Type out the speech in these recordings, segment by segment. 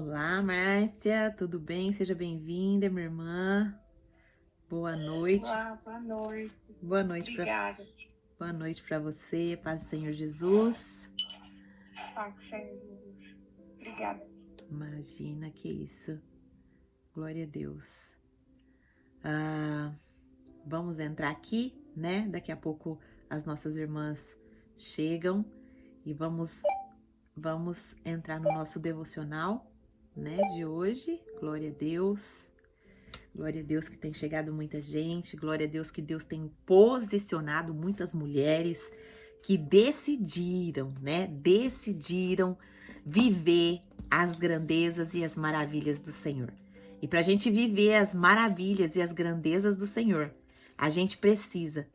Olá, Márcia, tudo bem? Seja bem-vinda, minha irmã. Boa noite. Olá, boa noite. Boa noite para Obrigada. boa noite para você. Paz do Senhor Jesus. Paz do Senhor Jesus. Obrigada. Imagina que isso. Glória a Deus. Vamos entrar aqui, né? Daqui a pouco as nossas irmãs chegam e vamos entrar no nosso devocional, né, de hoje. Glória a Deus. Glória a Deus que tem chegado muita gente, glória a Deus que Deus tem posicionado muitas mulheres que decidiram, né? Decidiram viver as grandezas e as maravilhas do Senhor. E para a gente viver as maravilhas e as grandezas do Senhor, a gente precisa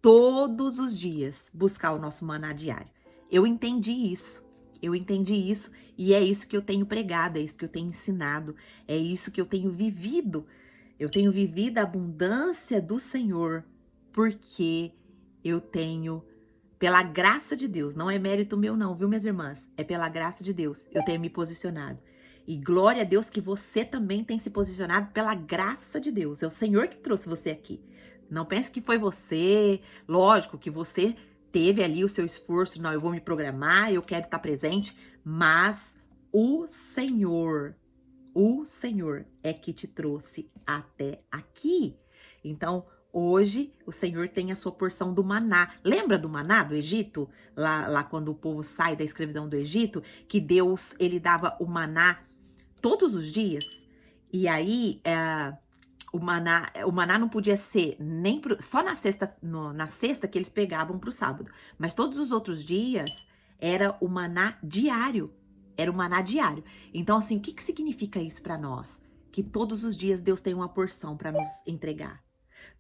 todos os dias buscar o nosso maná diário. Eu entendi isso e é isso que eu tenho pregado, é isso que eu tenho ensinado, é isso que eu tenho vivido. Eu tenho vivido a abundância do Senhor porque eu tenho, pela graça de Deus, não é mérito meu não, viu, minhas irmãs? É pela graça de Deus, eu tenho me posicionado. E glória a Deus que você também tem se posicionado pela graça de Deus. É o Senhor que trouxe você aqui. Não pense que foi você, lógico que você teve ali o seu esforço, não, eu vou me programar, eu quero estar presente, mas o Senhor é que te trouxe até aqui. Então, hoje, o Senhor tem a sua porção do maná. Lembra do maná do Egito? Lá quando o povo sai da escravidão do Egito, que Deus, ele dava o maná todos os dias. E aí, o maná não podia ser nem só na sexta que eles pegavam para o sábado. Mas todos os outros dias era o maná diário. Era o maná diário. Então, assim, o que significa isso para nós? Que todos os dias Deus tem uma porção para nos entregar.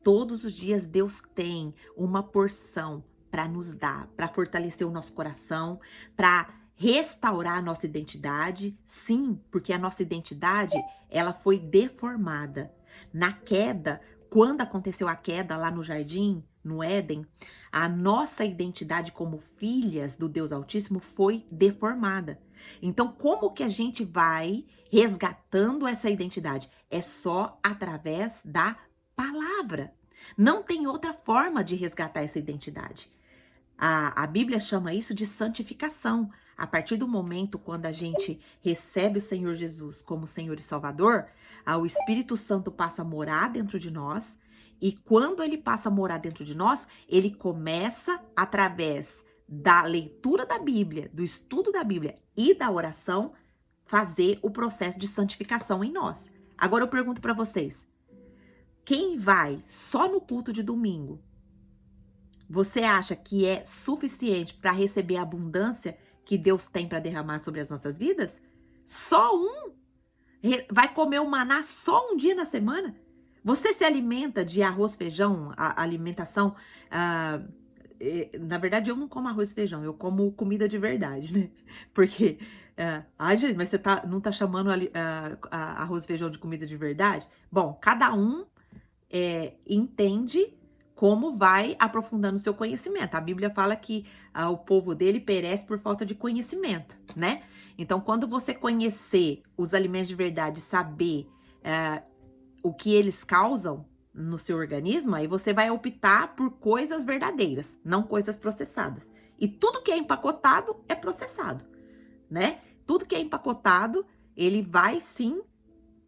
Todos os dias Deus tem uma porção para nos dar, para fortalecer o nosso coração, para restaurar a nossa identidade. Sim, porque a nossa identidade, ela foi deformada. Na queda, quando aconteceu a queda lá no jardim, no Éden, a nossa identidade como filhas do Deus Altíssimo foi deformada. Então, como que a gente vai resgatando essa identidade? É só através da palavra. Não tem outra forma de resgatar essa identidade. A Bíblia chama isso de santificação. A partir do momento quando a gente recebe o Senhor Jesus como Senhor e Salvador, o Espírito Santo passa a morar dentro de nós. E quando ele passa a morar dentro de nós, ele começa, através da leitura da Bíblia, do estudo da Bíblia e da oração, fazer o processo de santificação em nós. Agora eu pergunto para vocês, quem vai só no culto de domingo, você acha que é suficiente para receber a abundância que Deus tem para derramar sobre as nossas vidas? Só um? Vai comer o maná só um dia na semana? Você se alimenta de arroz, feijão, a alimentação... na verdade, eu não como arroz e feijão, eu como comida de verdade, né? Porque... ai, gente, mas você não tá chamando arroz e feijão de comida de verdade? Bom, cada um entende como vai aprofundando o seu conhecimento. A Bíblia fala que o povo dele perece por falta de conhecimento, né? Então, quando você conhecer os alimentos de verdade, saber o que eles causam no seu organismo, aí você vai optar por coisas verdadeiras, não coisas processadas. E tudo que é empacotado é processado, né? Tudo que é empacotado, ele vai sim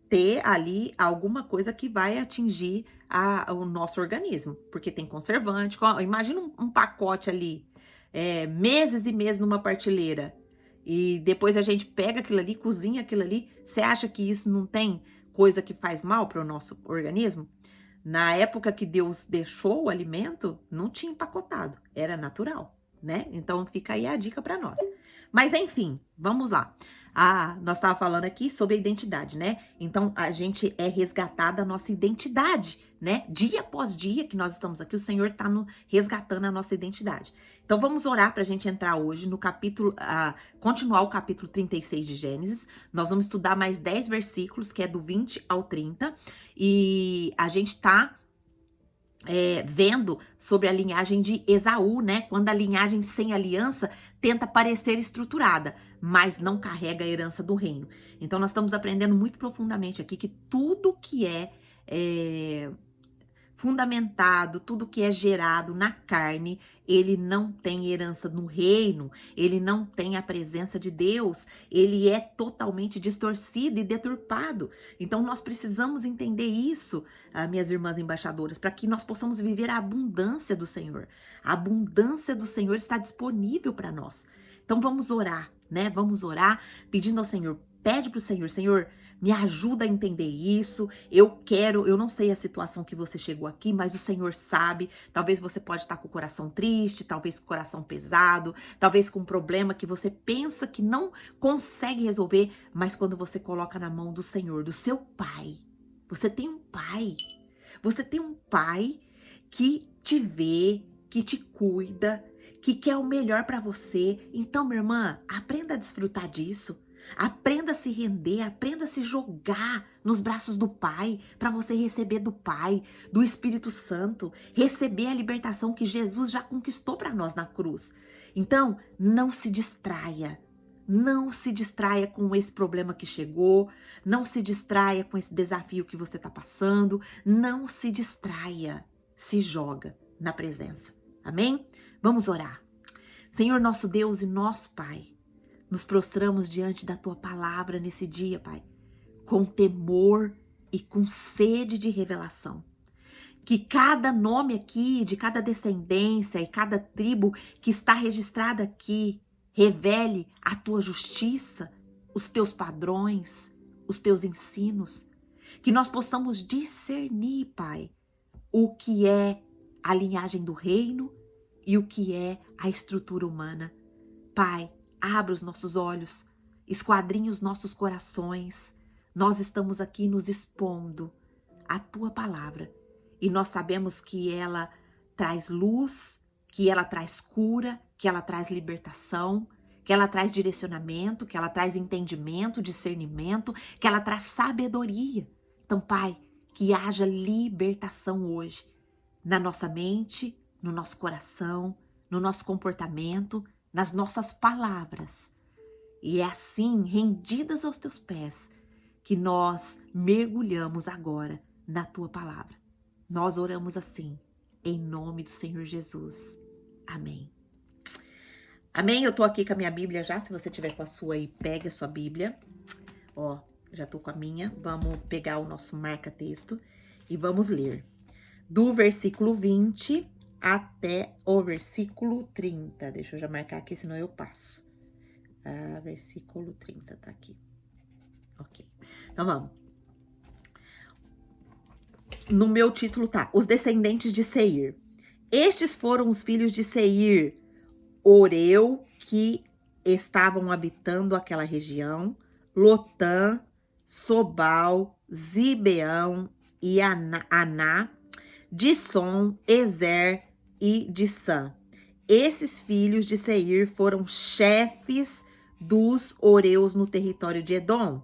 ter ali alguma coisa que vai atingir o nosso organismo, porque tem conservante. Imagina um pacote ali, meses e meses numa prateleira, e depois a gente pega aquilo ali, cozinha aquilo ali. Você acha que isso não tem coisa que faz mal para o nosso organismo? Na época que Deus deixou o alimento, não tinha empacotado, era natural, né? Então fica aí a dica para nós. Mas enfim, vamos lá. Nós estávamos falando aqui sobre a identidade, né? Então, a gente é resgatada a nossa identidade, né? Dia após dia que nós estamos aqui, o Senhor está resgatando a nossa identidade. Então, vamos orar para a gente entrar hoje no capítulo, continuar o capítulo 36 de Gênesis. Nós vamos estudar mais 10 versículos, que é do 20 ao 30. E a gente está vendo sobre a linhagem de Esaú, né? Quando a linhagem sem aliança tenta parecer estruturada, mas não carrega a herança do reino. Então nós estamos aprendendo muito profundamente aqui que tudo que é fundamentado, tudo que é gerado na carne, ele não tem herança no reino, ele não tem a presença de Deus, ele é totalmente distorcido e deturpado. Então nós precisamos entender isso, minhas irmãs embaixadoras, para que nós possamos viver a abundância do Senhor. A abundância do Senhor está disponível para nós. Então vamos orar, né? Vamos orar pedindo ao Senhor, pede para o Senhor, Senhor, me ajuda a entender isso. Eu não sei a situação que você chegou aqui, mas o Senhor sabe. Talvez você pode estar com o coração triste, talvez com o coração pesado, talvez com um problema que você pensa que não consegue resolver, mas quando você coloca na mão do Senhor, do seu Pai, você tem um Pai. Você tem um Pai que te vê, que te cuida, que quer o melhor para você. Então, minha irmã, aprenda a desfrutar disso. Aprenda a se render, aprenda a se jogar nos braços do Pai, para você receber do Pai, do Espírito Santo, receber a libertação que Jesus já conquistou para nós na cruz. Então, não se distraia. Não se distraia com esse problema que chegou, não se distraia com esse desafio que você está passando, não se distraia, se joga na presença. Amém? Vamos orar. Senhor nosso Deus e nosso Pai, nos prostramos diante da Tua palavra nesse dia, Pai, com temor e com sede de revelação. Que cada nome aqui, de cada descendência e cada tribo que está registrada aqui, revele a Tua justiça, os Teus padrões, os Teus ensinos. Que nós possamos discernir, Pai, o que é a linhagem do reino e o que é a estrutura humana. Pai, abra os nossos olhos, esquadrinhe os nossos corações. Nós estamos aqui nos expondo à Tua palavra e nós sabemos que ela traz luz, que ela traz cura, que ela traz libertação, que ela traz direcionamento, que ela traz entendimento, discernimento, que ela traz sabedoria. Então, Pai, que haja libertação hoje na nossa mente, no nosso coração, no nosso comportamento, nas nossas palavras. E é assim, rendidas aos Teus pés, que nós mergulhamos agora na Tua palavra. Nós oramos assim, em nome do Senhor Jesus. Amém. Amém? Eu tô aqui com a minha Bíblia já, se você tiver com a sua aí, pegue a sua Bíblia. Ó, já tô com a minha. Vamos pegar o nosso marca-texto e vamos ler. Do versículo 20 até o versículo 30. Deixa eu já marcar aqui, senão eu passo. Versículo 30, tá aqui. Ok. Então, vamos. No meu título tá, Os Descendentes de Seir. Estes foram os filhos de Seir, Oreu, que estavam habitando aquela região, Lotã, Sobal, Zibeão e Aná, Disson, Ezer e Dissã. Esses filhos de Seir foram chefes dos Oreus no território de Edom.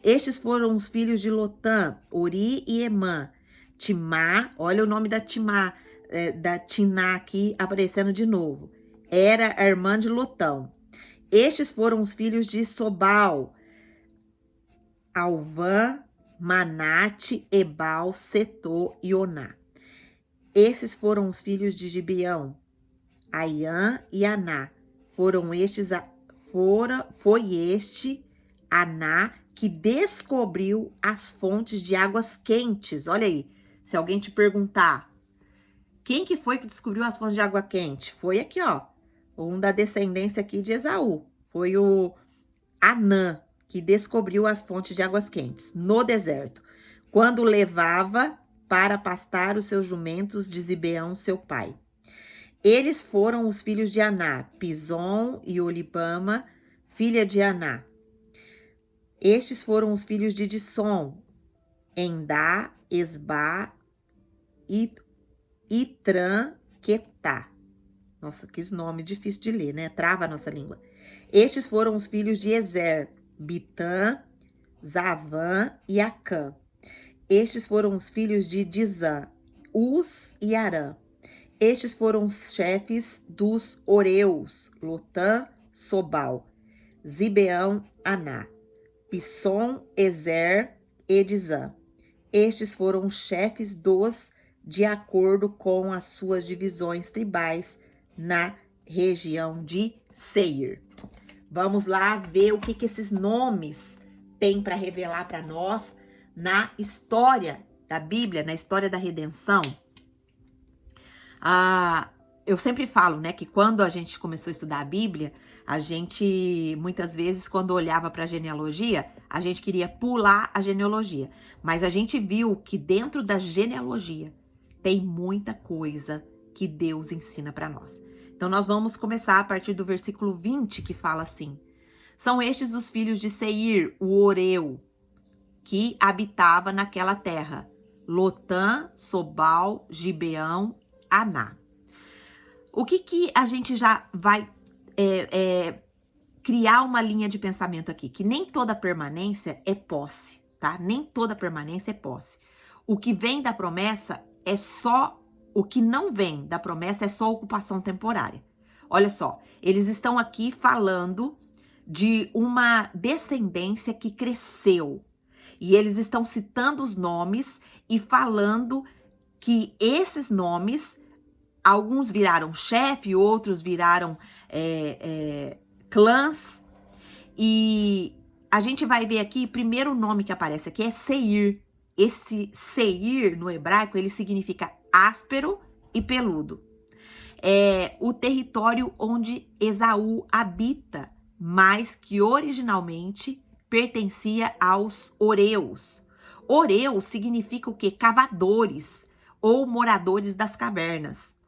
Estes foram os filhos de Lotã, Ori e Emã. Timá, olha o nome da Timá, da Tiná aqui aparecendo de novo. Era a irmã de Lotão. Estes foram os filhos de Sobal, Alvã, Manate, Ebal, Setô e Oná. Esses foram os filhos de Gibeão, Aiã e Aná. Foi este Aná que descobriu as fontes de águas quentes. Olha aí, se alguém te perguntar, quem que foi que descobriu as fontes de água quente? Foi aqui, ó, um da descendência aqui de Esaú. Foi o Anã que descobriu as fontes de águas quentes no deserto, quando levava para pastar os seus jumentos de Zibeão, seu pai. Eles foram os filhos de Aná, Pison e Olibama, filha de Aná. Estes foram os filhos de Disson, Endá, Esbá, Itran, Quetá. Nossa, que nome difícil de ler, né? Trava a nossa língua. Estes foram os filhos de Ezer, Bitã, Zavã e Acã. Estes foram os filhos de Dizã, Uz e Arã. Estes foram os chefes dos Oreus, Lotã, Sobal, Zibeão, Aná, Pissom, Ezer e Dizã. Estes foram os chefes de acordo com as suas divisões tribais na região de Seir. Vamos lá ver o que esses nomes têm para revelar para nós na história da Bíblia, na história da redenção. Eu sempre falo, né, que quando a gente começou a estudar a Bíblia, a gente, muitas vezes, quando olhava para a genealogia, a gente queria pular a genealogia. Mas a gente viu que dentro da genealogia tem muita coisa que Deus ensina para nós. Então, nós vamos começar a partir do versículo 20, que fala assim: são estes os filhos de Seir, o Oreu, que habitava naquela terra: Lotã, Sobal, Gibeão, Aná. O que a gente já vai criar uma linha de pensamento aqui? Que nem toda permanência é posse, tá? Nem toda permanência é posse. O que vem da promessa é só... O que não vem da promessa é só ocupação temporária. Olha só, eles estão aqui falando de uma descendência que cresceu. E eles estão citando os nomes e falando que esses nomes, alguns viraram chefe, outros viraram clãs. E a gente vai ver aqui, primeiro nome que aparece aqui é Seir. Esse Seir, no hebraico, ele significa áspero e peludo. É o território onde Esaú habita, mas que originalmente pertencia aos Oreus. Oreus significa o quê? Cavadores ou moradores das cavernas.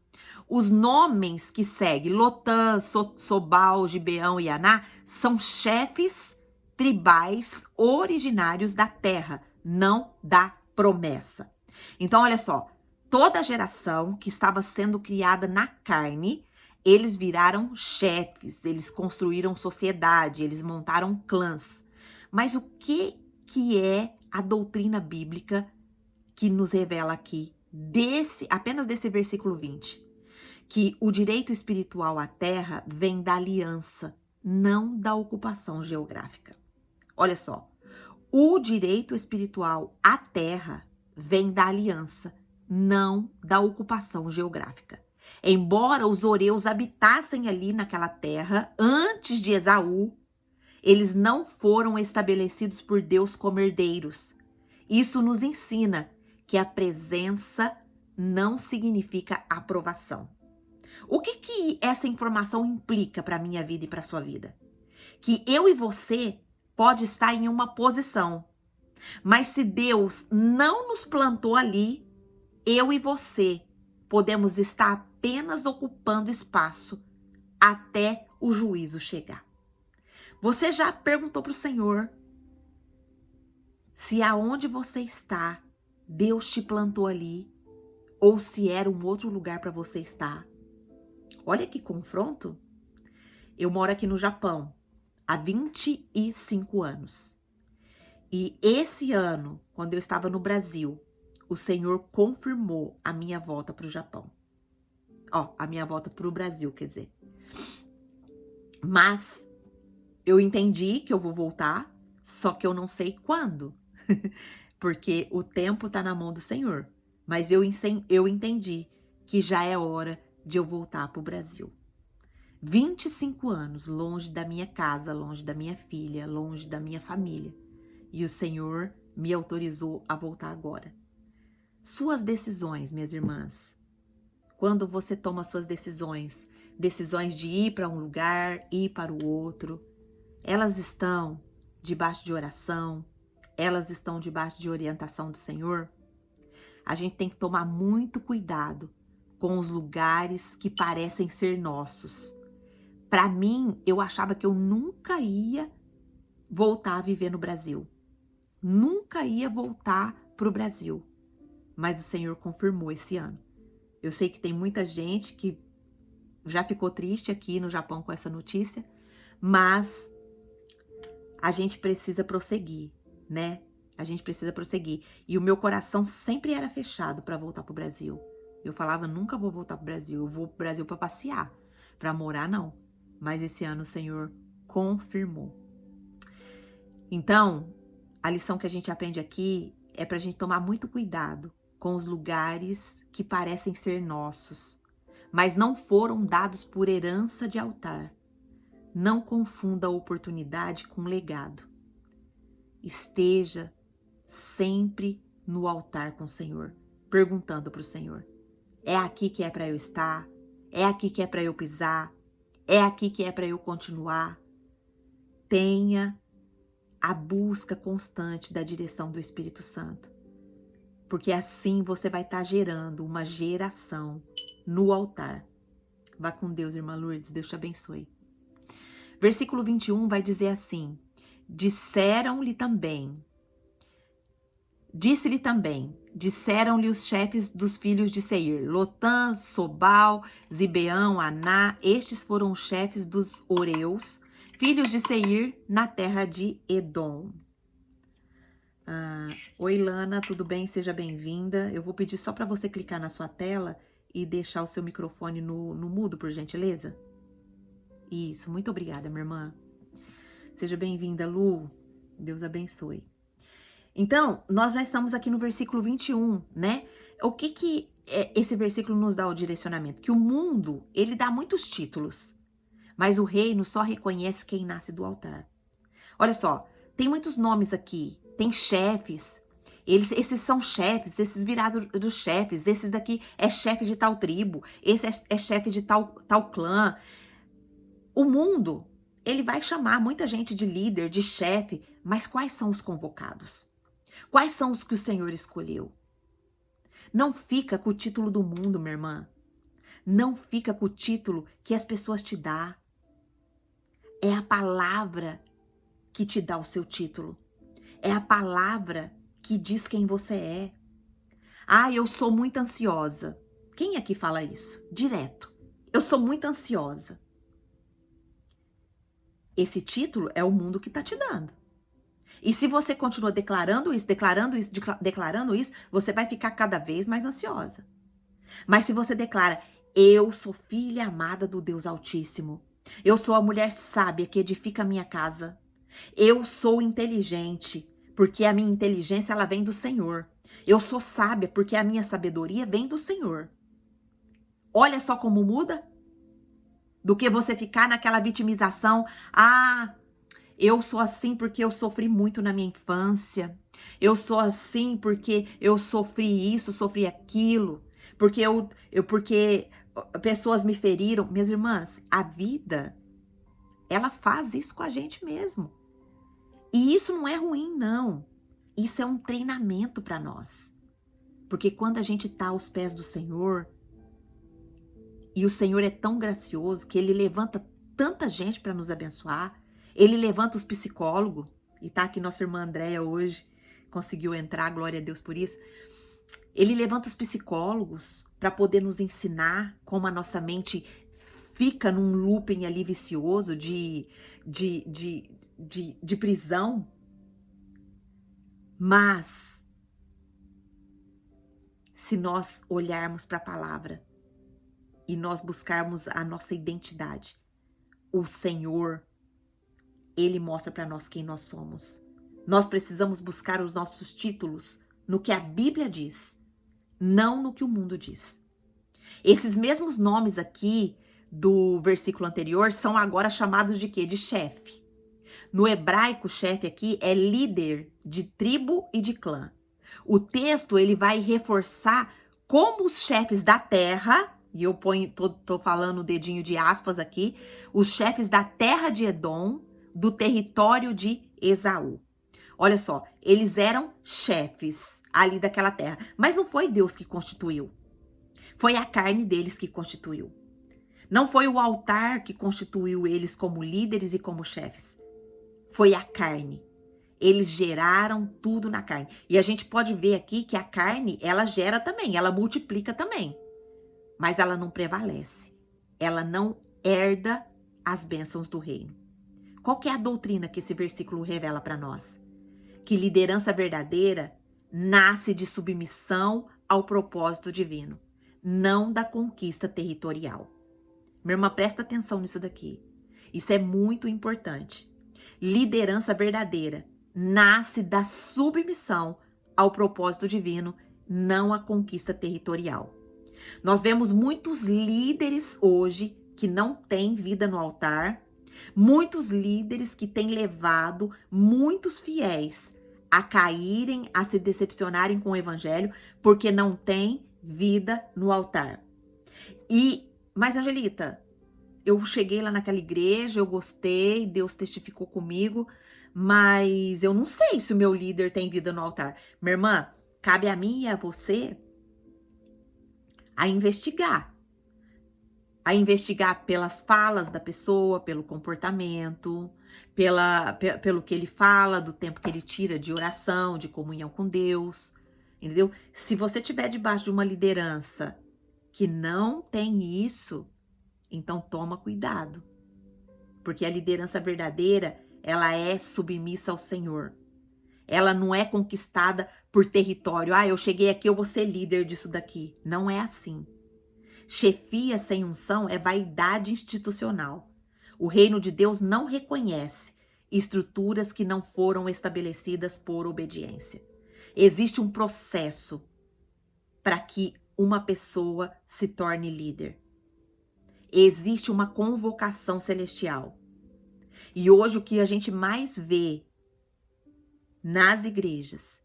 Os nomes que seguem, Lotã, Sobal, Gibeão e Aná, são chefes tribais originários da terra, não da promessa. Então, olha só, toda a geração que estava sendo criada na carne, eles viraram chefes, eles construíram sociedade, eles montaram clãs. Mas o que é a doutrina bíblica que nos revela aqui, apenas desse versículo 20? Que o direito espiritual à terra vem da aliança, não da ocupação geográfica. Olha só, o direito espiritual à terra vem da aliança, não da ocupação geográfica. Embora os Oreus habitassem ali naquela terra antes de Esaú, eles não foram estabelecidos por Deus como herdeiros. Isso nos ensina que a presença não significa aprovação. O que essa informação implica para a minha vida e para a sua vida? Que eu e você pode estar em uma posição, mas se Deus não nos plantou ali, eu e você podemos estar apenas ocupando espaço até o juízo chegar. Você já perguntou para o Senhor se aonde você está, Deus te plantou ali, ou se era um outro lugar para você estar? Olha que confronto. Eu moro aqui no Japão há 25 anos. E esse ano, quando eu estava no Brasil, o Senhor confirmou a minha volta para o Japão. A minha volta para o Brasil, quer dizer. Mas eu entendi que eu vou voltar, só que eu não sei quando. Porque o tempo está na mão do Senhor. Mas eu entendi que já é hora de eu voltar para o Brasil. 25 anos longe da minha casa, longe da minha filha, longe da minha família. E o Senhor me autorizou a voltar agora. Suas decisões, minhas irmãs, quando você toma suas decisões de ir para um lugar, ir para o outro, elas estão debaixo de oração, elas estão debaixo de orientação do Senhor. A gente tem que tomar muito cuidado com os lugares que parecem ser nossos. Para mim, eu achava que eu nunca ia voltar a viver no Brasil. Nunca ia voltar para o Brasil. Mas o Senhor confirmou esse ano. Eu sei que tem muita gente que já ficou triste aqui no Japão com essa notícia, mas a gente precisa prosseguir, né? A gente precisa prosseguir. E o meu coração sempre era fechado para voltar pro Brasil. Eu falava, nunca vou voltar pro Brasil. Eu vou pro Brasil para passear. Para morar, não. Mas esse ano o Senhor confirmou. Então, a lição que a gente aprende aqui é pra gente tomar muito cuidado com os lugares que parecem ser nossos, mas não foram dados por herança de altar. Não confunda a oportunidade com legado. Esteja sempre no altar com o Senhor, perguntando para o Senhor: é aqui que é para eu estar? É aqui que é para eu pisar? É aqui que é para eu continuar? Tenha a busca constante da direção do Espírito Santo, porque assim você vai estar gerando uma geração no altar. Vá com Deus, irmã Lourdes, Deus te abençoe. Versículo 21 vai dizer assim: disseram-lhe também, disseram-lhe os chefes dos filhos de Seir, Lotã, Sobal, Zibeão, Aná, estes foram os chefes dos Oreus, filhos de Seir, na terra de Edom. Oi, Lana, tudo bem? Seja bem-vinda. Eu vou pedir só para você clicar na sua tela e deixar o seu microfone no mudo, por gentileza. Isso, muito obrigada, minha irmã. Seja bem-vinda, Lu. Deus abençoe. Então, nós já estamos aqui no versículo 21, né? O que esse versículo nos dá o direcionamento? Que o mundo, ele dá muitos títulos, mas o reino só reconhece quem nasce do altar. Olha só, tem muitos nomes aqui, tem chefes, esses são chefes, esses virados dos chefes, esses daqui é chefe de tal tribo, esse é chefe de tal clã. O mundo, ele vai chamar muita gente de líder, de chefe, mas quais são os convocados? Quais são os que o Senhor escolheu? Não fica com o título do mundo, minha irmã. Não fica com o título que as pessoas te dão. É a palavra que te dá o seu título. É a palavra que diz quem você é. Ah, eu sou muito ansiosa. Quem aqui fala isso? Direto. Eu sou muito ansiosa. Esse título é o mundo que está te dando. E se você continua declarando isso, você vai ficar cada vez mais ansiosa. Mas se você declara, eu sou filha amada do Deus Altíssimo, eu sou a mulher sábia que edifica a minha casa, eu sou inteligente, porque a minha inteligência ela vem do Senhor. Eu sou sábia, porque a minha sabedoria vem do Senhor. Olha só como muda. Do que você ficar naquela vitimização, eu sou assim porque eu sofri muito na minha infância. Eu sou assim porque eu sofri isso, sofri aquilo. Porque pessoas me feriram. Minhas irmãs, a vida, ela faz isso com a gente mesmo. E isso não é ruim, não. Isso é um treinamento para nós. Porque quando a gente tá aos pés do Senhor, e o Senhor é tão gracioso que Ele levanta tanta gente para nos abençoar, Ele levanta os psicólogos, e tá aqui nossa irmã Andréia hoje, conseguiu entrar, glória a Deus por isso. Ele levanta os psicólogos para poder nos ensinar como a nossa mente fica num looping ali vicioso de prisão. Mas, se nós olharmos para a palavra e nós buscarmos a nossa identidade, o Senhor, Ele mostra para nós quem nós somos. Nós precisamos buscar os nossos títulos no que a Bíblia diz, não no que o mundo diz. Esses mesmos nomes aqui do versículo anterior são agora chamados de quê? De chefe. No hebraico, chefe aqui é líder de tribo e de clã. O texto ele vai reforçar como os chefes da terra, e eu tô falando o dedinho de aspas aqui, os chefes da terra de Edom, do território de Esaú. Olha só, eles eram chefes ali daquela terra, mas não foi Deus que constituiu. Foi a carne deles que constituiu. Não foi o altar que constituiu eles como líderes e como chefes. Foi a carne. Eles geraram tudo na carne. E a gente pode ver aqui que a carne, ela gera também, ela multiplica também. Mas ela não prevalece. Ela não herda as bênçãos do reino. Qual que é a doutrina que esse versículo revela para nós? que liderança verdadeira nasce de submissão ao propósito divino, não da conquista territorial. Minha irmã, presta atenção nisso daqui. Isso é muito importante. Liderança verdadeira nasce da submissão ao propósito divino, não à conquista territorial. Nós vemos muitos líderes hoje que não têm vida no altar, muitos líderes que têm levado muitos fiéis a caírem, a se decepcionarem com o evangelho, porque não têm vida no altar. Mas Angelita, eu cheguei lá naquela igreja, eu gostei, Deus testificou comigo, mas eu não sei se o meu líder tem vida no altar. Minha irmã, cabe a mim e a você a investigar pelas falas da pessoa, pelo comportamento, pelo que ele fala, do tempo que ele tira de oração, de comunhão com Deus, entendeu? Se você estiver debaixo de uma liderança que não tem isso, então toma cuidado, porque a liderança verdadeira, ela é submissa ao Senhor. Ela não é conquistada por território. Eu cheguei aqui, eu vou ser líder disso daqui. Não é assim. Chefia sem unção é vaidade institucional. O reino de Deus não reconhece estruturas que não foram estabelecidas por obediência. Existe um processo para que uma pessoa se torne líder. Existe uma convocação celestial. E hoje o que a gente mais vê nas igrejas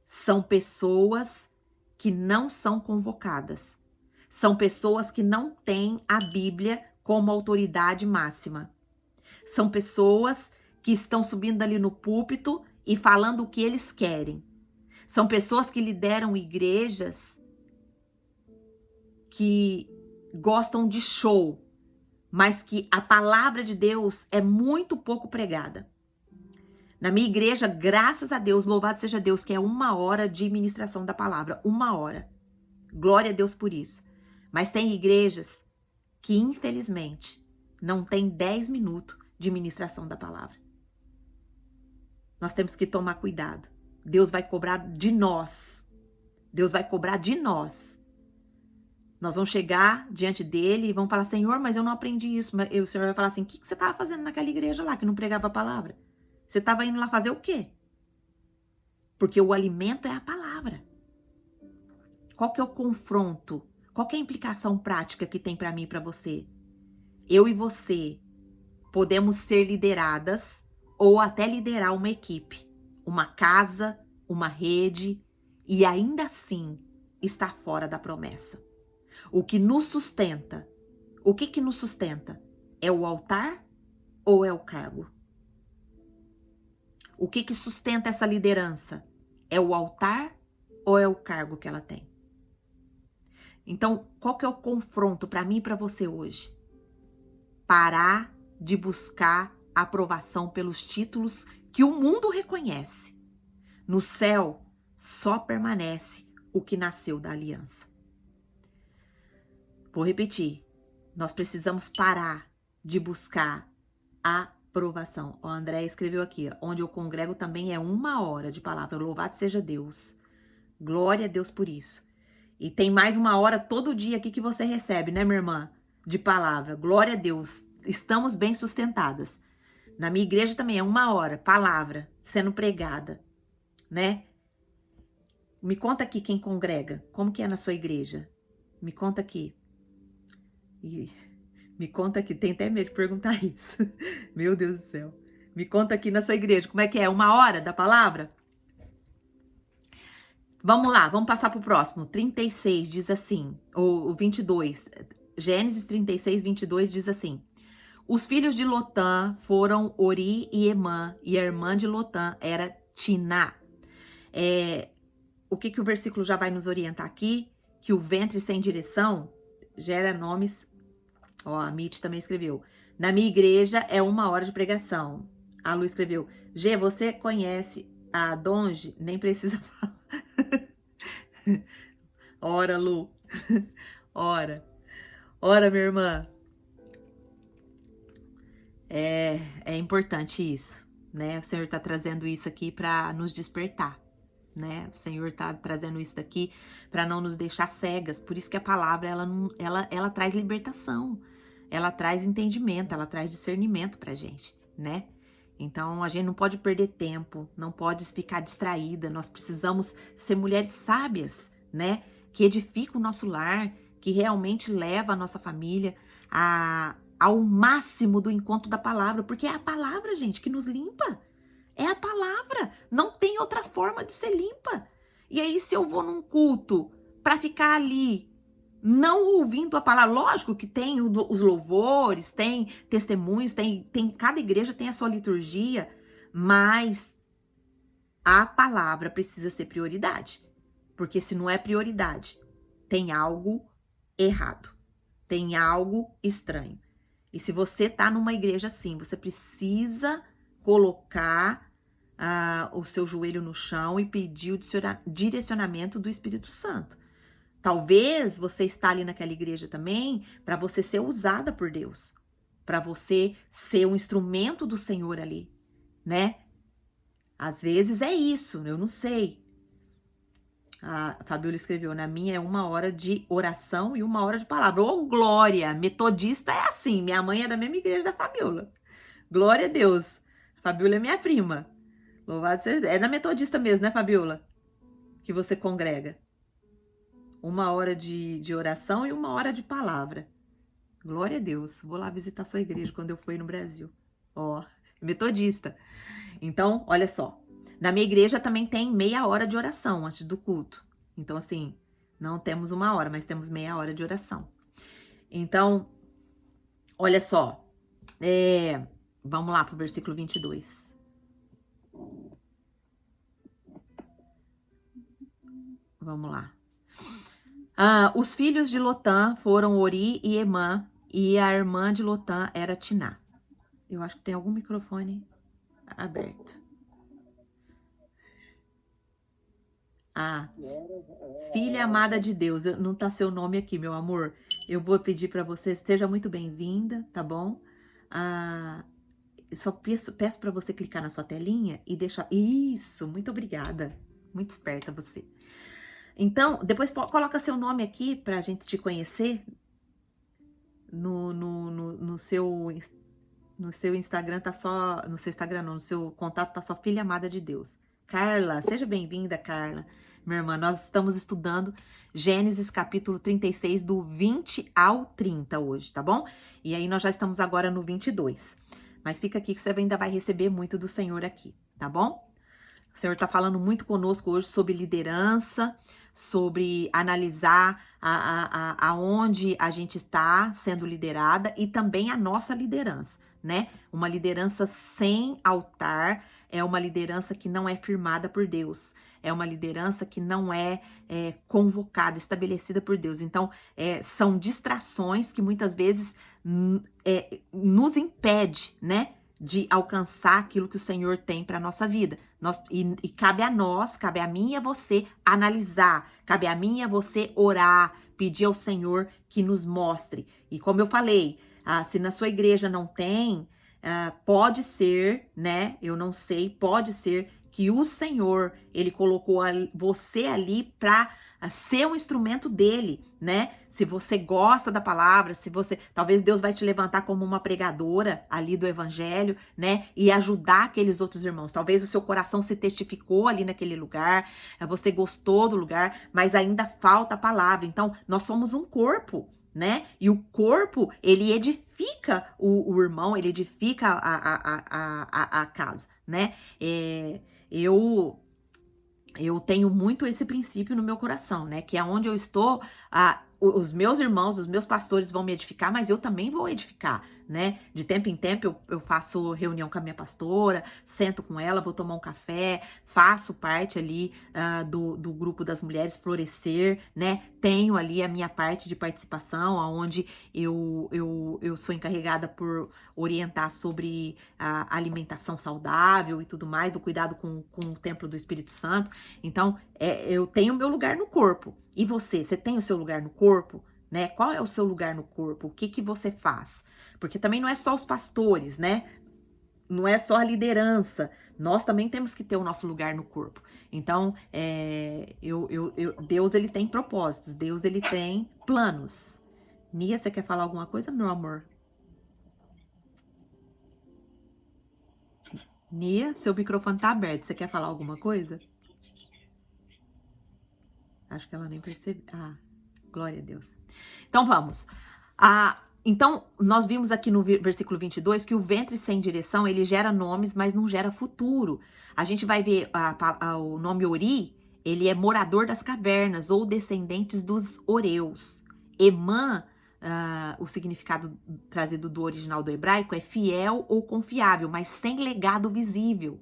são pessoas que não são convocadas. São pessoas que não têm a Bíblia como autoridade máxima. São pessoas que estão subindo ali no púlpito e falando o que eles querem. São pessoas que lideram igrejas que gostam de show, mas que a palavra de Deus é muito pouco pregada. Na minha igreja, graças a Deus, louvado seja Deus, que é 1 hora de ministração da palavra. 1 hora. Glória a Deus por isso. Mas tem igrejas que, infelizmente, não tem 10 minutos de ministração da palavra. Nós temos que tomar cuidado. Deus vai cobrar de nós. Deus vai cobrar de nós. Nós vamos chegar diante dele e vamos falar, Senhor, mas eu não aprendi isso. E o Senhor vai falar assim, o que você estava fazendo naquela igreja lá que não pregava a palavra? Você estava indo lá fazer o quê? Porque o alimento é a palavra. Qual que é o confronto? Qual que é a implicação prática que tem para mim e para você? Eu e você podemos ser lideradas ou até liderar uma equipe, uma casa, uma rede, e ainda assim estar fora da promessa. O que nos sustenta, o que nos sustenta? É o altar ou é o cargo? O que sustenta essa liderança? É o altar ou é o cargo que ela tem? Então, qual que é o confronto para mim e para você hoje? Parar de buscar aprovação pelos títulos que o mundo reconhece. No céu, só permanece o que nasceu da aliança. Vou repetir. Nós precisamos parar de buscar aprovação. O André escreveu aqui, onde eu congrego também é 1 hora de palavra. Louvado seja Deus. Glória a Deus por isso. E tem mais 1 hora todo dia aqui que você recebe, né, minha irmã? De palavra. Glória a Deus. Estamos bem sustentadas. Na minha igreja também é 1 hora, palavra, sendo pregada, né? Me conta aqui quem congrega. Como que é na sua igreja? Me conta aqui. Me conta aqui. Tem até medo de perguntar isso. Meu Deus do céu. Me conta aqui na sua igreja. Como é que é? 1 hora da palavra? Vamos lá, vamos passar para o próximo. 36 diz assim, ou 22. Gênesis 36, 22 diz assim. Os filhos de Lotã foram Ori e Emã, e a irmã de Lotã era Tiná. O que o versículo já vai nos orientar aqui? Que o ventre sem direção gera nomes. Ó, a Mitch também escreveu. Na minha igreja é 1 hora de pregação. A Lu escreveu. G, você conhece a Donge? Nem precisa falar. Ora, Lu. Ora. Ora, minha irmã. É importante isso, né? O Senhor está trazendo isso aqui para nos despertar, né? O Senhor está trazendo isso daqui para não nos deixar cegas. Por isso que a palavra ela traz libertação, ela traz entendimento, ela traz discernimento para gente, né? Então a gente não pode perder tempo, não pode ficar distraída. Nós precisamos ser mulheres sábias, né? Que edificam o nosso lar, que realmente leva a nossa família ao máximo do encontro da palavra, porque é a palavra, gente, que nos limpa. É a palavra. Não tem outra forma de ser limpa. E aí, se eu vou num culto para ficar ali, não ouvindo a palavra, lógico que tem os louvores, tem testemunhos, cada igreja tem a sua liturgia, mas a palavra precisa ser prioridade. Porque se não é prioridade, tem algo errado, tem algo estranho. E se você tá numa igreja assim, você precisa colocar o seu joelho no chão e pedir o direcionamento do Espírito Santo. Talvez você está ali naquela igreja também para você ser usada por Deus, para você ser um instrumento do Senhor ali, né? Às vezes é isso, eu não sei. A Fabiola escreveu, na minha é 1 hora de oração e 1 hora de palavra. Ô, glória! Metodista é assim, minha mãe é da mesma igreja da Fabiola. Glória a Deus. A Fabiola é minha prima. Louvado seja Deus. É da metodista mesmo, né, Fabiola? Que você congrega. 1 hora de oração e 1 hora de palavra. Glória a Deus. Vou lá visitar sua igreja quando eu for no Brasil. Ó, metodista. Então, olha só. Na minha igreja também tem 30 de oração antes do culto. Então, assim, não temos 1 hora, mas temos 30 de oração. Então, olha só. Vamos lá para o versículo 22. Vamos lá. Os filhos de Lotã foram Ori e Emã, e a irmã de Lotã era Tiná. Eu acho que tem algum microfone aberto. Filha amada de Deus, não tá seu nome aqui, meu amor. Eu vou pedir para você, seja muito bem-vinda, tá bom? Só peço para você clicar na sua telinha e deixar. Isso, muito obrigada. Muito esperta você. Então, depois coloca seu nome aqui pra gente te conhecer. No seu Instagram tá só. No seu Instagram não, no seu contato tá só Filha Amada de Deus. Carla, seja bem-vinda, Carla. Minha irmã, nós estamos estudando Gênesis capítulo 36, do 20 ao 30 hoje, tá bom? E aí nós já estamos agora no 22. Mas fica aqui que você ainda vai receber muito do Senhor aqui, tá bom? O Senhor está falando muito conosco hoje sobre liderança, sobre analisar aonde a gente está sendo liderada e também a nossa liderança, né? Uma liderança sem altar é uma liderança que não é firmada por Deus, é uma liderança que não é convocada, estabelecida por Deus. Então, são distrações que muitas vezes nos impede, né? De alcançar aquilo que o Senhor tem para a nossa vida. E cabe a nós, cabe a mim e a você analisar, cabe a mim e a você orar, pedir ao Senhor que nos mostre. E como eu falei, se na sua igreja não tem, pode ser, né? Eu não sei, pode ser que o Senhor, ele colocou você ali para ser um instrumento dele, né? Se você gosta da palavra, talvez Deus vai te levantar como uma pregadora ali do evangelho, né? E ajudar aqueles outros irmãos. Talvez o seu coração se testificou ali naquele lugar, você gostou do lugar, mas ainda falta a palavra. Então, nós somos um corpo, né? E o corpo, ele edifica o irmão, ele edifica a casa, né? Eu tenho muito esse princípio no meu coração, né? Que aonde eu estou, os meus irmãos, os meus pastores vão me edificar, mas eu também vou edificar, né? De tempo em tempo eu faço reunião com a minha pastora, sento com ela, vou tomar um café, faço parte ali do grupo das mulheres Florescer, né? Tenho ali a minha parte de participação, onde eu sou encarregada por orientar sobre a alimentação saudável e tudo mais, do cuidado com o templo do Espírito Santo. Então, eu tenho o meu lugar no corpo. E você tem o seu lugar no corpo? Né? Qual é o seu lugar no corpo? O que você faz? Porque também não é só os pastores, né? não é só a liderança, nós também temos que ter o nosso lugar no corpo. Então, Deus, ele tem propósitos, Deus, ele tem planos. Nia, você quer falar alguma coisa, meu amor? Nia, seu microfone tá aberto, você quer falar alguma coisa? Acho que ela nem percebeu. Ah, glória a Deus. Então, vamos. Então, nós vimos aqui no versículo 22 que o ventre sem direção, ele gera nomes, mas não gera futuro. A gente vai ver o nome Ori, ele é morador das cavernas ou descendentes dos Oreus. Emã, o significado trazido do original do hebraico é fiel ou confiável, mas sem legado visível.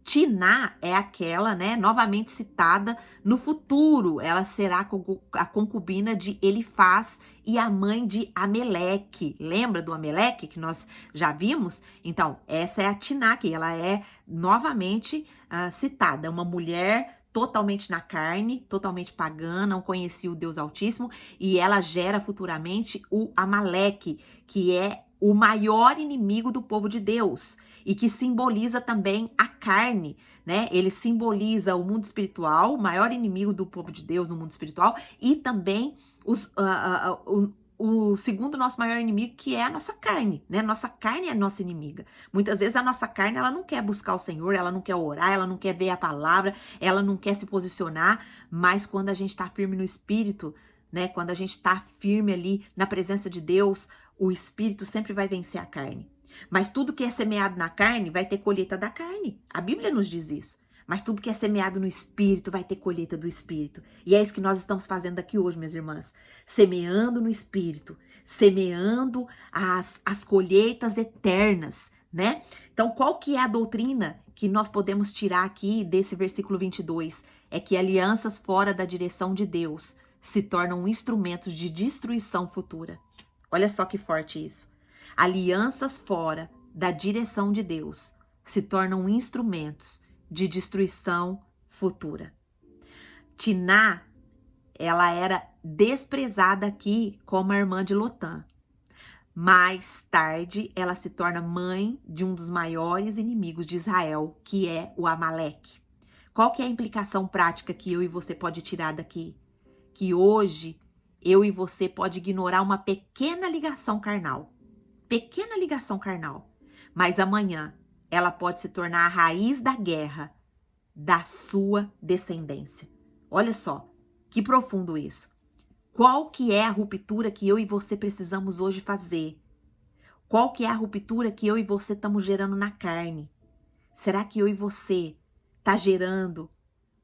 Tiná é aquela, né, novamente citada no futuro. Ela será a concubina de Elifaz e a mãe de Ameleque. Lembra do Ameleque que nós já vimos? Então, essa é a Tiná, que ela é novamente citada. Uma mulher totalmente na carne, totalmente pagã, não conhecia o Deus Altíssimo, e ela gera futuramente o Amaleque, que é o maior inimigo do povo de Deus e que simboliza também a carne, né? Ele simboliza o mundo espiritual, o maior inimigo do povo de Deus no mundo espiritual, e também o segundo nosso maior inimigo, que é a nossa carne, né? Nossa carne é a nossa inimiga. Muitas vezes a nossa carne, ela não quer buscar o Senhor, ela não quer orar, ela não quer ver a palavra, ela não quer se posicionar, mas quando a gente tá firme no Espírito, né? Quando a gente tá firme ali na presença de Deus, o Espírito sempre vai vencer a carne. Mas tudo que é semeado na carne vai ter colheita da carne. A Bíblia nos diz isso. Mas tudo que é semeado no Espírito vai ter colheita do Espírito. E é isso que nós estamos fazendo aqui hoje, minhas irmãs. Semeando no Espírito. Semeando as colheitas eternas, né? Então, qual que é a doutrina que nós podemos tirar aqui desse versículo 22? É que alianças fora da direção de Deus se tornam instrumentos de destruição futura. Olha só que forte isso. Alianças fora da direção de Deus se tornam instrumentos de destruição futura. Tiná, ela era desprezada aqui como a irmã de Lotã. Mais tarde, ela se torna mãe de um dos maiores inimigos de Israel, que é o Amaleque. Qual que é a implicação prática que eu e você pode tirar daqui? Que hoje, eu e você pode ignorar uma pequena ligação carnal. Pequena ligação carnal, mas amanhã ela pode se tornar a raiz da guerra da sua descendência. Olha só, que profundo isso. Qual que é a ruptura que eu e você precisamos hoje fazer? Qual que é a ruptura que eu e você estamos gerando na carne? Será que eu e você tá gerando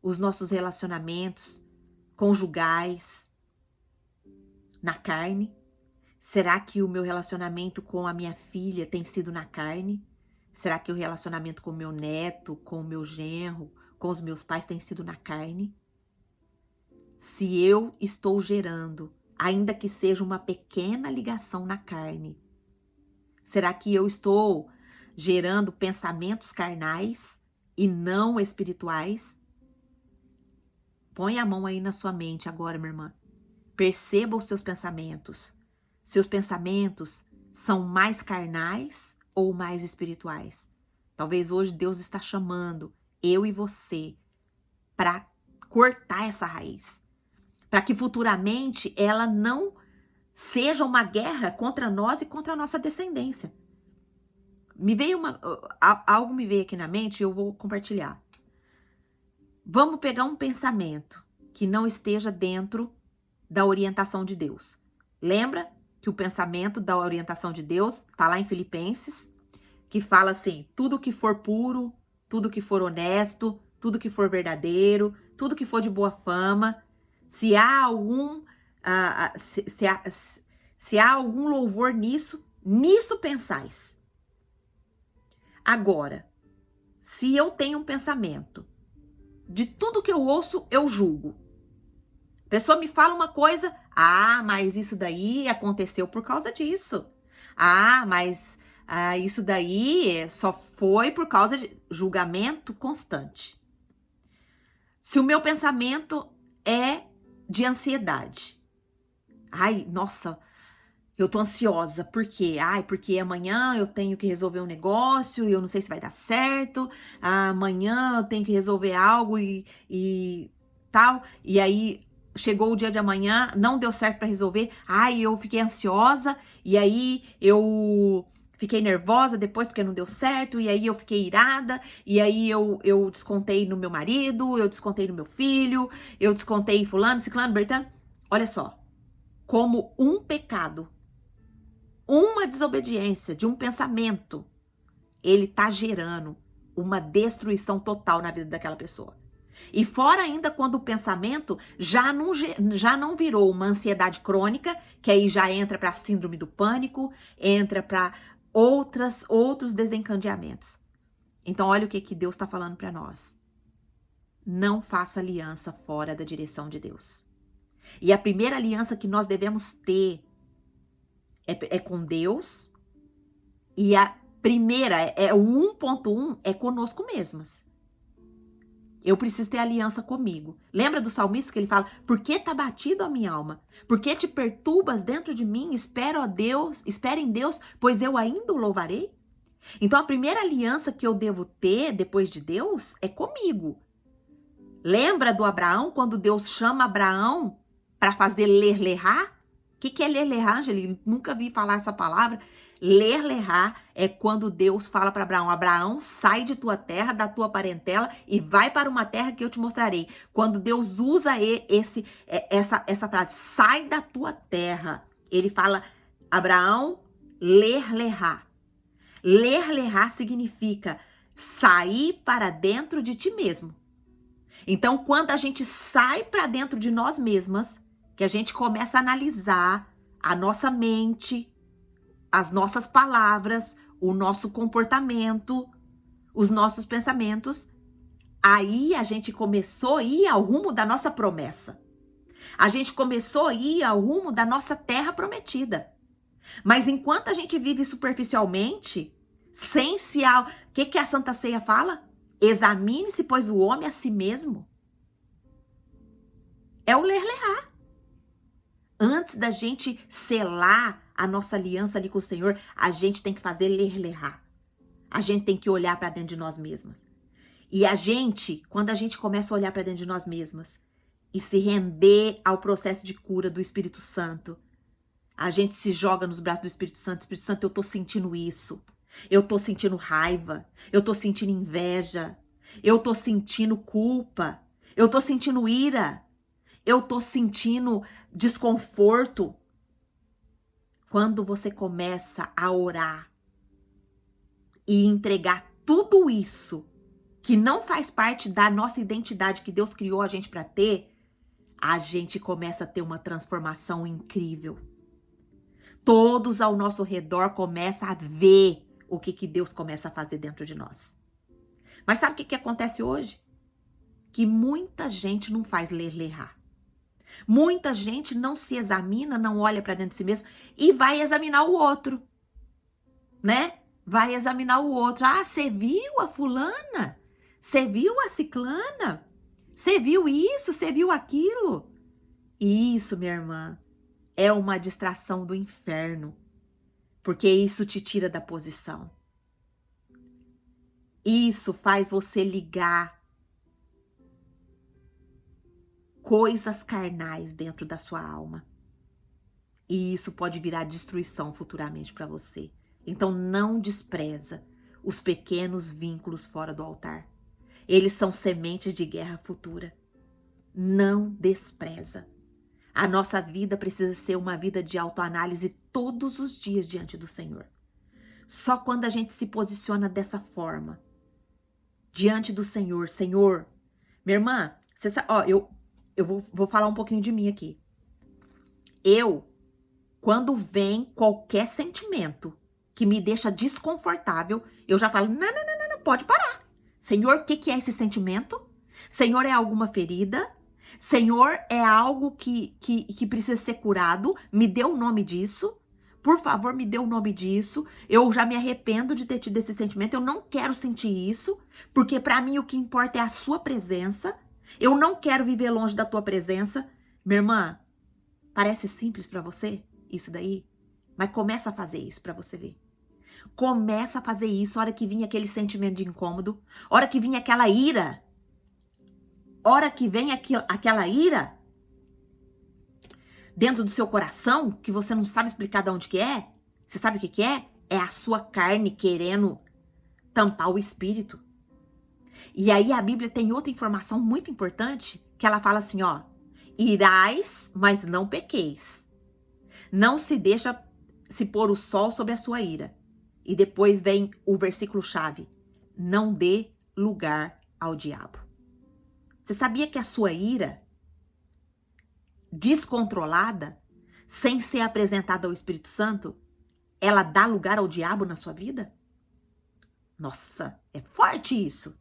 os nossos relacionamentos conjugais na carne? Será que o meu relacionamento com a minha filha tem sido na carne? Será que o relacionamento com o meu neto, com o meu genro, com os meus pais tem sido na carne? Se eu estou gerando, ainda que seja uma pequena ligação na carne, será que eu estou gerando pensamentos carnais e não espirituais? Põe a mão aí na sua mente agora, minha irmã. Perceba os seus pensamentos. Seus pensamentos são mais carnais ou mais espirituais? Talvez hoje Deus está chamando eu e você para cortar essa raiz. Para que futuramente ela não seja uma guerra contra nós e contra a nossa descendência. Algo me veio aqui na mente e eu vou compartilhar. Vamos pegar um pensamento que não esteja dentro da orientação de Deus. Lembra que o pensamento da orientação de Deus está lá em Filipenses, que fala assim: tudo que for puro, tudo que for honesto, tudo que for verdadeiro, tudo que for de boa fama, se há algum se há algum louvor nisso pensais. Agora, se eu tenho um pensamento de tudo que eu ouço, eu julgo. A pessoa me fala uma coisa, mas isso daí aconteceu por causa disso. Mas isso daí só foi por causa de julgamento constante. Se o meu pensamento é de ansiedade, nossa, Eu tô ansiosa. Por quê? Ai, porque amanhã eu tenho que resolver um negócio e eu não sei se vai dar certo. Amanhã eu tenho que resolver algo e tal. E aí chegou o dia de amanhã, não deu certo pra resolver. Ai, eu fiquei ansiosa e aí eu fiquei nervosa depois porque não deu certo. E aí eu fiquei irada. E aí eu descontei no meu marido, eu descontei no meu filho, eu descontei em fulano, ciclano, bertano. Olha só, como um pecado, uma desobediência de um pensamento, ele tá gerando uma destruição total na vida daquela pessoa. E fora ainda quando o pensamento já não virou uma ansiedade crônica, que aí já entra para síndrome do pânico, entra para outros desencadeamentos. Então olha o que Deus está falando para nós. Não faça aliança fora da direção de Deus. E a primeira aliança que nós devemos ter é com Deus. E a primeira, o 1.1, é conosco mesmas. Eu preciso ter aliança comigo. Lembra do salmista que ele fala: por que tá batido a minha alma? Por que te perturbas dentro de mim? Espera em Deus, pois eu ainda o louvarei. Então a primeira aliança que eu devo ter depois de Deus é comigo. Lembra do Abraão, quando Deus chama Abraão para fazer ler-lerá? O que é ler-lerá, Angeli? Nunca vi falar essa palavra. Ler-lerá é quando Deus fala para Abraão: Abraão, sai de tua terra, da tua parentela e vai para uma terra que eu te mostrarei. Quando Deus usa essa frase, sai da tua terra, ele fala: Abraão, ler-lerá. Ler-lerá significa sair para dentro de ti mesmo. Então, quando a gente sai para dentro de nós mesmas, que a gente começa a analisar a nossa mente, as nossas palavras, o nosso comportamento, os nossos pensamentos, aí a gente começou a ir ao rumo da nossa promessa. A gente começou a ir ao rumo da nossa terra prometida. Mas enquanto a gente vive superficialmente, sem se... O que a Santa Ceia fala? Examine-se, pois, o homem a si mesmo. É o ler-lerá. Antes da gente selar a nossa aliança ali com o Senhor, a gente tem que fazer ler-lerá. A gente tem que olhar para dentro de nós mesmas. E a gente, quando a gente começa a olhar para dentro de nós mesmas e se render ao processo de cura do Espírito Santo, a gente se joga nos braços do Espírito Santo. Espírito Santo, eu tô sentindo isso. Eu tô sentindo raiva. Eu tô sentindo inveja. Eu tô sentindo culpa. Eu tô sentindo ira. Eu tô sentindo desconforto. Quando você começa a orar e entregar tudo isso que não faz parte da nossa identidade que Deus criou a gente para ter, a gente começa a ter uma transformação incrível. Todos ao nosso redor começam a ver o que Deus começa a fazer dentro de nós. Mas sabe o que acontece hoje? Que muita gente não faz ler-lerá. Muita gente não se examina, não olha para dentro de si mesmo e vai examinar o outro, né? Vai examinar o outro. Ah, você viu a fulana? Você viu a ciclana? Você viu isso? Você viu aquilo? E isso, minha irmã, é uma distração do inferno, porque isso te tira da posição. Isso faz você ligar coisas carnais dentro da sua alma. E isso pode virar destruição futuramente para você. Então não despreza os pequenos vínculos fora do altar. Eles são sementes de guerra futura. Não despreza. A nossa vida precisa ser uma vida de autoanálise todos os dias diante do Senhor. Só quando a gente se posiciona dessa forma, diante do Senhor, Senhor, minha irmã, você sabe, ó, eu vou falar um pouquinho de mim aqui. Quando vem qualquer sentimento que me deixa desconfortável, eu já falo, não, pode parar. Senhor, o que é esse sentimento? Senhor, é alguma ferida? Senhor, é algo que precisa ser curado? Me dê o nome disso. Por favor, me dê o nome disso. Eu já me arrependo de ter tido esse sentimento. Eu não quero sentir isso, porque para mim o que importa é a sua presença. Eu não quero viver longe da tua presença. Minha irmã, parece simples para você isso daí? Mas começa a fazer isso para você ver. Começa a fazer isso a hora que vinha aquele sentimento de incômodo, a hora que vinha aquela ira. A hora que vem aquela ira dentro do seu coração, que você não sabe explicar de onde que é. Você sabe o que que é? É a sua carne querendo tampar o espírito. E aí a Bíblia tem outra informação muito importante, que ela fala assim, ó: irais, mas não pequeis. Não se deixa se pôr o sol sobre a sua ira. E depois vem o versículo chave: não dê lugar ao diabo. Você sabia que a sua ira descontrolada, sem ser apresentada ao Espírito Santo, ela dá lugar ao diabo na sua vida? Nossa, é forte isso.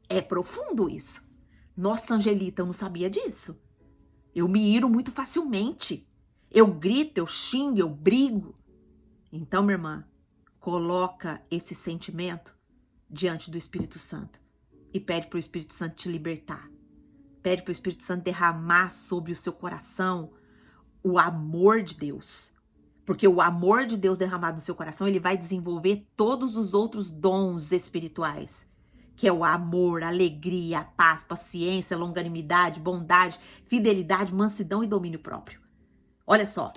É profundo isso. Nossa, Angelita, eu não sabia disso. Eu me iro muito facilmente. Eu grito, eu xingo, eu brigo. Então, minha irmã, coloca esse sentimento diante do Espírito Santo e pede para o Espírito Santo te libertar. Pede para o Espírito Santo derramar sobre o seu coração o amor de Deus. Porque o amor de Deus derramado no seu coração, ele vai desenvolver todos os outros dons espirituais. Que é o amor, a alegria, a paz, paciência, longanimidade, bondade, fidelidade, mansidão e domínio próprio. Olha só.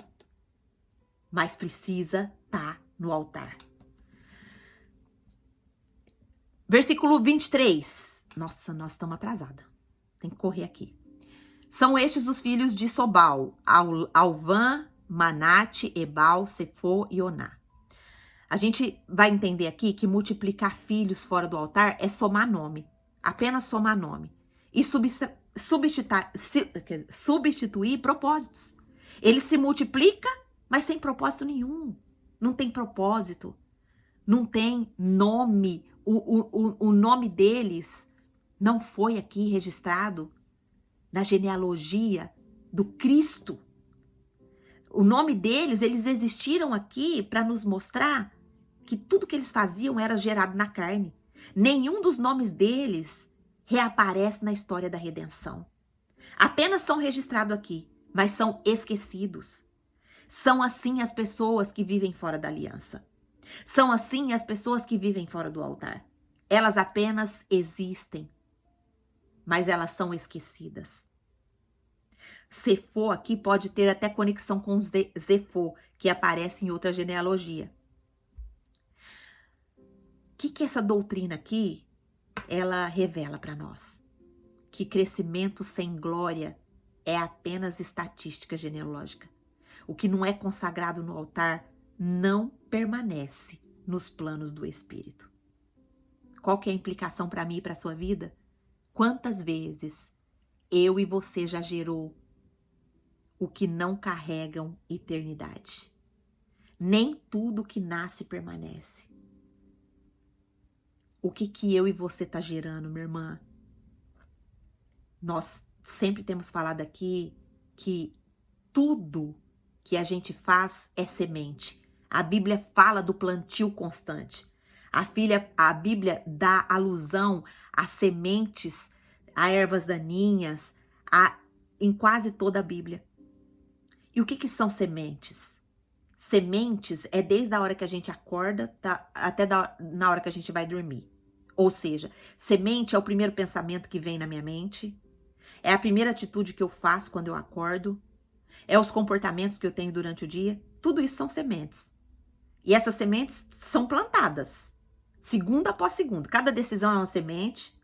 Mas precisa estar no altar. Versículo 23. Nossa, nós estamos atrasadas. Tem que correr aqui. São estes os filhos de Sobal: Alvã, Manate, Ebal, Sefô e Oná. A gente vai entender aqui que multiplicar filhos fora do altar é somar nome. Apenas somar nome. E substituir propósitos. Ele se multiplica, mas sem propósito nenhum. Não tem propósito. Não tem nome. O nome deles não foi aqui registrado na genealogia do Cristo. O nome deles, eles existiram aqui para nos mostrar que tudo que eles faziam era gerado na carne. Nenhum dos nomes deles reaparece na história da redenção. Apenas são registrados aqui, mas são esquecidos. São assim as pessoas que vivem fora da aliança. São assim as pessoas que vivem fora do altar. Elas apenas existem, mas elas são esquecidas. Sefô aqui pode ter até conexão com Zefô, que aparece em outra genealogia. O que essa doutrina aqui, ela revela para nós? Que crescimento sem glória é apenas estatística genealógica. O que não é consagrado no altar não permanece nos planos do Espírito. Qual que é a implicação para mim e para a sua vida? Quantas vezes eu e você já gerou o que não carregam eternidade? Nem tudo que nasce permanece. O que eu e você tá gerando, minha irmã? Nós sempre temos falado aqui que tudo que a gente faz é semente. A Bíblia fala do plantio constante. A Bíblia dá alusão a sementes, a ervas daninhas, em quase toda a Bíblia. E o que são sementes? Sementes é desde a hora que a gente acorda até na hora que a gente vai dormir. Ou seja, semente é o primeiro pensamento que vem na minha mente, é a primeira atitude que eu faço quando eu acordo, é os comportamentos que eu tenho durante o dia. Tudo isso são sementes. E essas sementes são plantadas, segunda após segunda. Cada decisão é uma semente.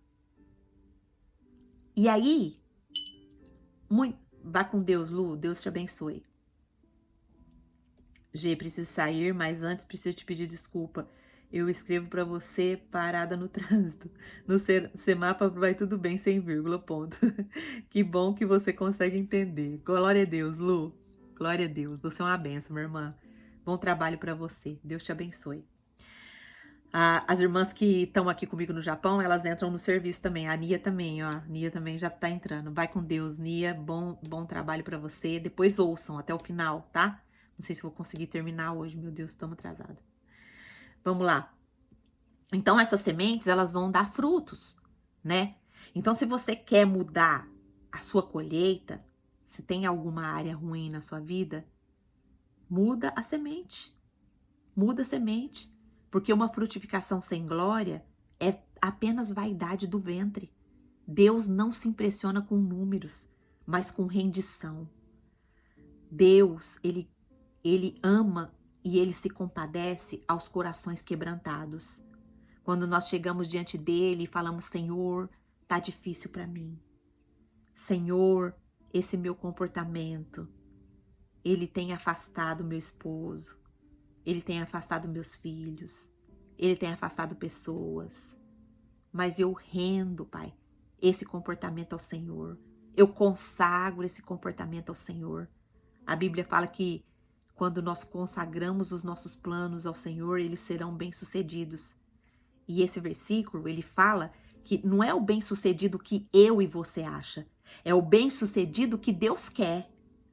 E aí, vá com Deus, Lu, Deus te abençoe. G, preciso sair, mas antes preciso te pedir desculpa. Eu escrevo para você parada no trânsito. No semáforo vai tudo bem, sem vírgula, ponto. Que bom que você consegue entender. Glória a Deus, Lu. Glória a Deus. Você é uma benção, minha irmã. Bom trabalho para você. Deus te abençoe. As irmãs que estão aqui comigo no Japão, elas entram no serviço também. A Nia também, ó. A Nia também já tá entrando. Vai com Deus, Nia. Bom trabalho para você. Depois ouçam até o final, tá? Não sei se vou conseguir terminar hoje. Meu Deus, estamos atrasados. Vamos lá. Então, essas sementes, elas vão dar frutos, né? Então, se você quer mudar a sua colheita, se tem alguma área ruim na sua vida, muda a semente. muda a semente, porque uma frutificação sem glória é apenas vaidade do ventre. Deus não se impressiona com números, mas com rendição. Deus, ele ama e ele se compadece aos corações quebrantados. Quando nós chegamos diante dele e falamos, Senhor, tá difícil para mim. Senhor, esse meu comportamento, ele tem afastado meu esposo, ele tem afastado meus filhos, ele tem afastado pessoas. Mas eu rendo, Pai, esse comportamento ao Senhor. Eu consagro esse comportamento ao Senhor. A Bíblia fala que quando nós consagramos os nossos planos ao Senhor, eles serão bem-sucedidos. E esse versículo, ele fala que não é o bem-sucedido que eu e você acha, é o bem-sucedido que Deus quer.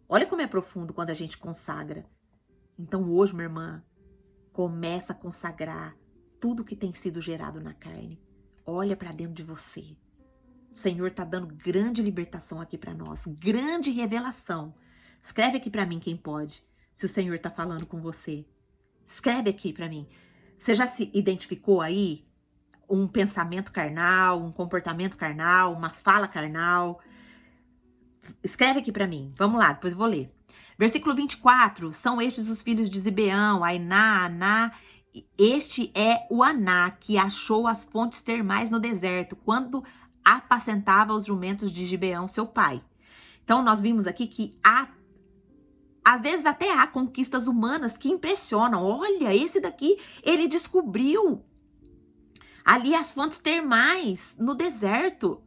Olha como é profundo quando a gente consagra. Então hoje, minha irmã, começa a consagrar tudo que tem sido gerado na carne. Olha para dentro de você. O Senhor está dando grande libertação aqui para nós, grande revelação. Escreve aqui para mim quem pode, se o Senhor está falando com você. Escreve aqui para mim. Você já se identificou aí? Um pensamento carnal, um comportamento carnal, uma fala carnal? Escreve aqui para mim. Vamos lá, depois eu vou ler. Versículo 24. São estes os filhos de Zibeão, Ainá, Aná. Este é o Aná, que achou as fontes termais no deserto, quando apacentava os jumentos de Gibeão, seu pai. Então, nós vimos aqui que às vezes até há conquistas humanas que impressionam. Olha, esse daqui, ele descobriu ali as fontes termais no deserto.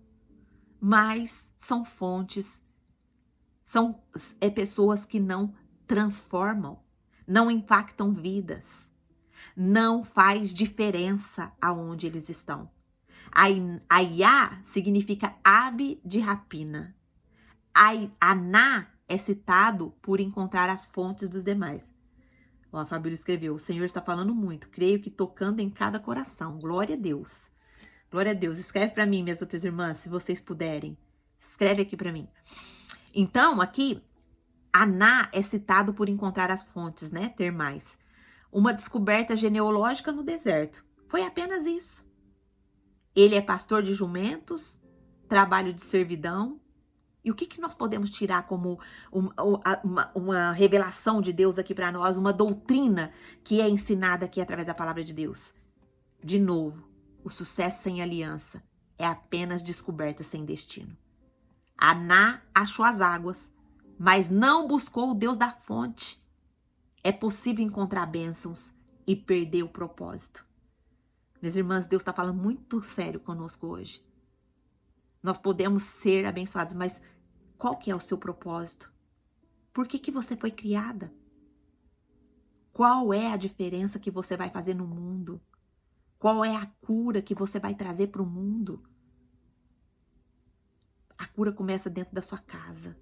Mas são fontes, são pessoas que não transformam, não impactam vidas, não faz diferença aonde eles estão. Aiá significa ave de rapina. Aná é citado por encontrar as fontes dos demais. A Fabíola escreveu, o Senhor está falando muito, creio que tocando em cada coração. Glória a Deus. Glória a Deus. Escreve para mim, minhas outras irmãs, se vocês puderem. Escreve aqui para mim. Então, aqui, Aná é citado por encontrar as fontes, né, termais. Uma descoberta genealógica no deserto. Foi apenas isso. Ele é pastor de jumentos, trabalho de servidão. E o que nós podemos tirar como uma revelação de Deus aqui para nós, uma doutrina que é ensinada aqui através da palavra de Deus? De novo, o sucesso sem aliança é apenas descoberta sem destino. Aná achou as águas, mas não buscou o Deus da fonte. É possível encontrar bênçãos e perder o propósito. Minhas irmãs, Deus está falando muito sério conosco hoje. Nós podemos ser abençoados, mas qual que é o seu propósito? Por que você foi criada? Qual é a diferença que você vai fazer no mundo? Qual é a cura que você vai trazer para o mundo? A cura começa dentro da sua casa.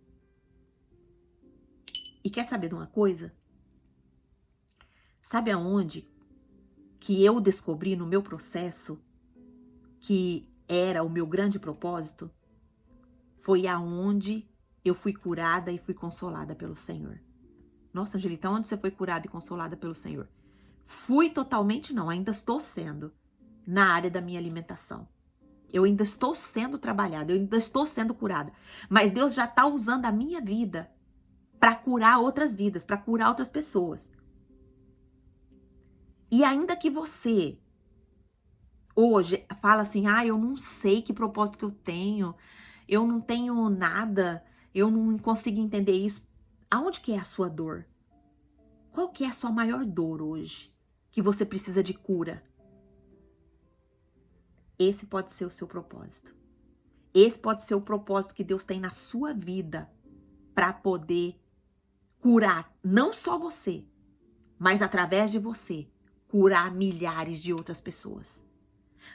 E quer saber de uma coisa? Sabe aonde que eu descobri no meu processo que era o meu grande propósito? Foi aonde eu fui curada e fui consolada pelo Senhor. Nossa, Angelita, onde você foi curada e consolada pelo Senhor? Fui totalmente não, ainda estou sendo na área da minha alimentação. Eu ainda estou sendo trabalhada, eu ainda estou sendo curada. Mas Deus já está usando a minha vida para curar outras vidas, para curar outras pessoas. E ainda que você hoje fala assim, eu não sei que propósito que eu não tenho nada, eu não consigo entender isso. Aonde que é a sua dor? Qual que é a sua maior dor hoje? Que você precisa de cura? Esse pode ser o seu propósito. Esse pode ser o propósito que Deus tem na sua vida para poder curar não só você, mas através de você, curar milhares de outras pessoas.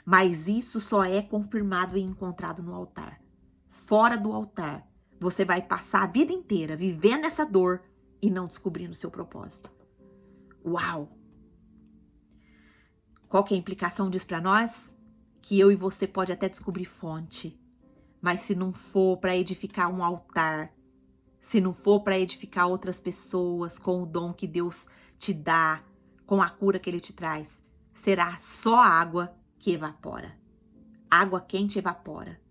Mas isso só é confirmado e encontrado no altar. Fora do altar, você vai passar a vida inteira vivendo essa dor e não descobrindo o seu propósito. Uau! Qual que é a implicação disso para nós? Que eu e você pode até descobrir fonte, mas se não for para edificar um altar, se não for para edificar outras pessoas com o dom que Deus te dá, com a cura que ele te traz, será só água que evapora. Água quente evapora.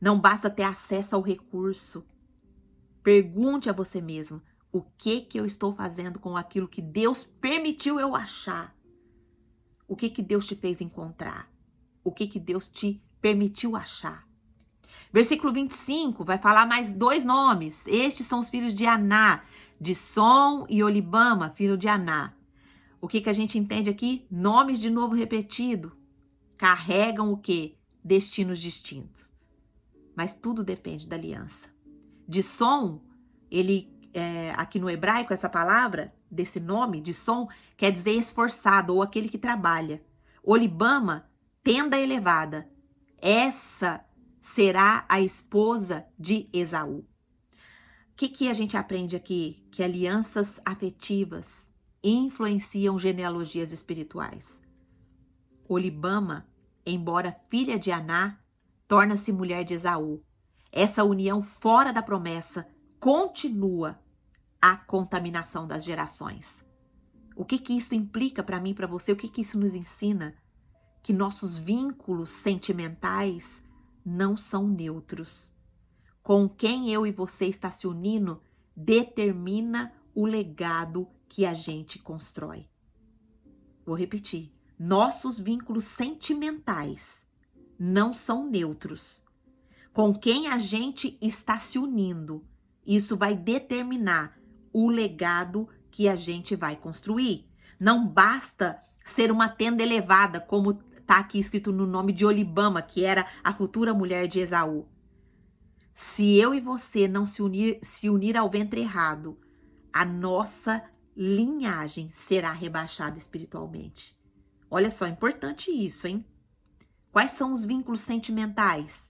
Não basta ter acesso ao recurso. Pergunte a você mesmo, o que eu estou fazendo com aquilo que Deus permitiu eu achar? O que Deus te fez encontrar? O que Deus te permitiu achar? Versículo 25 vai falar mais 2 nomes. Estes são os filhos de Aná, Dissom e Olibama, filho de Aná. O que a gente entende aqui? Nomes de novo repetido. Carregam o quê? Destinos distintos. Mas tudo depende da aliança. Dissom, aqui no hebraico, essa palavra, desse nome, Dissom, quer dizer esforçado ou aquele que trabalha. Olibama, tenda elevada. Essa será a esposa de Esaú. O que a gente aprende aqui? Que alianças afetivas influenciam genealogias espirituais. Olibama, embora filha de Aná, torna-se mulher de Esaú. Essa união fora da promessa continua a contaminação das gerações. O que isso implica para mim e para você? O que isso nos ensina? Que nossos vínculos sentimentais não são neutros. Com quem eu e você está se unindo determina o legado que a gente constrói. Vou repetir. Nossos vínculos sentimentais não são neutros. Com quem a gente está se unindo, isso vai determinar o legado que a gente vai construir. Não basta ser uma tenda elevada, como está aqui escrito no nome de Olibama, que era a futura mulher de Esaú. Se eu e você não se unir ao ventre errado, a nossa linhagem será rebaixada espiritualmente. Olha só, importante isso, hein? Quais são os vínculos sentimentais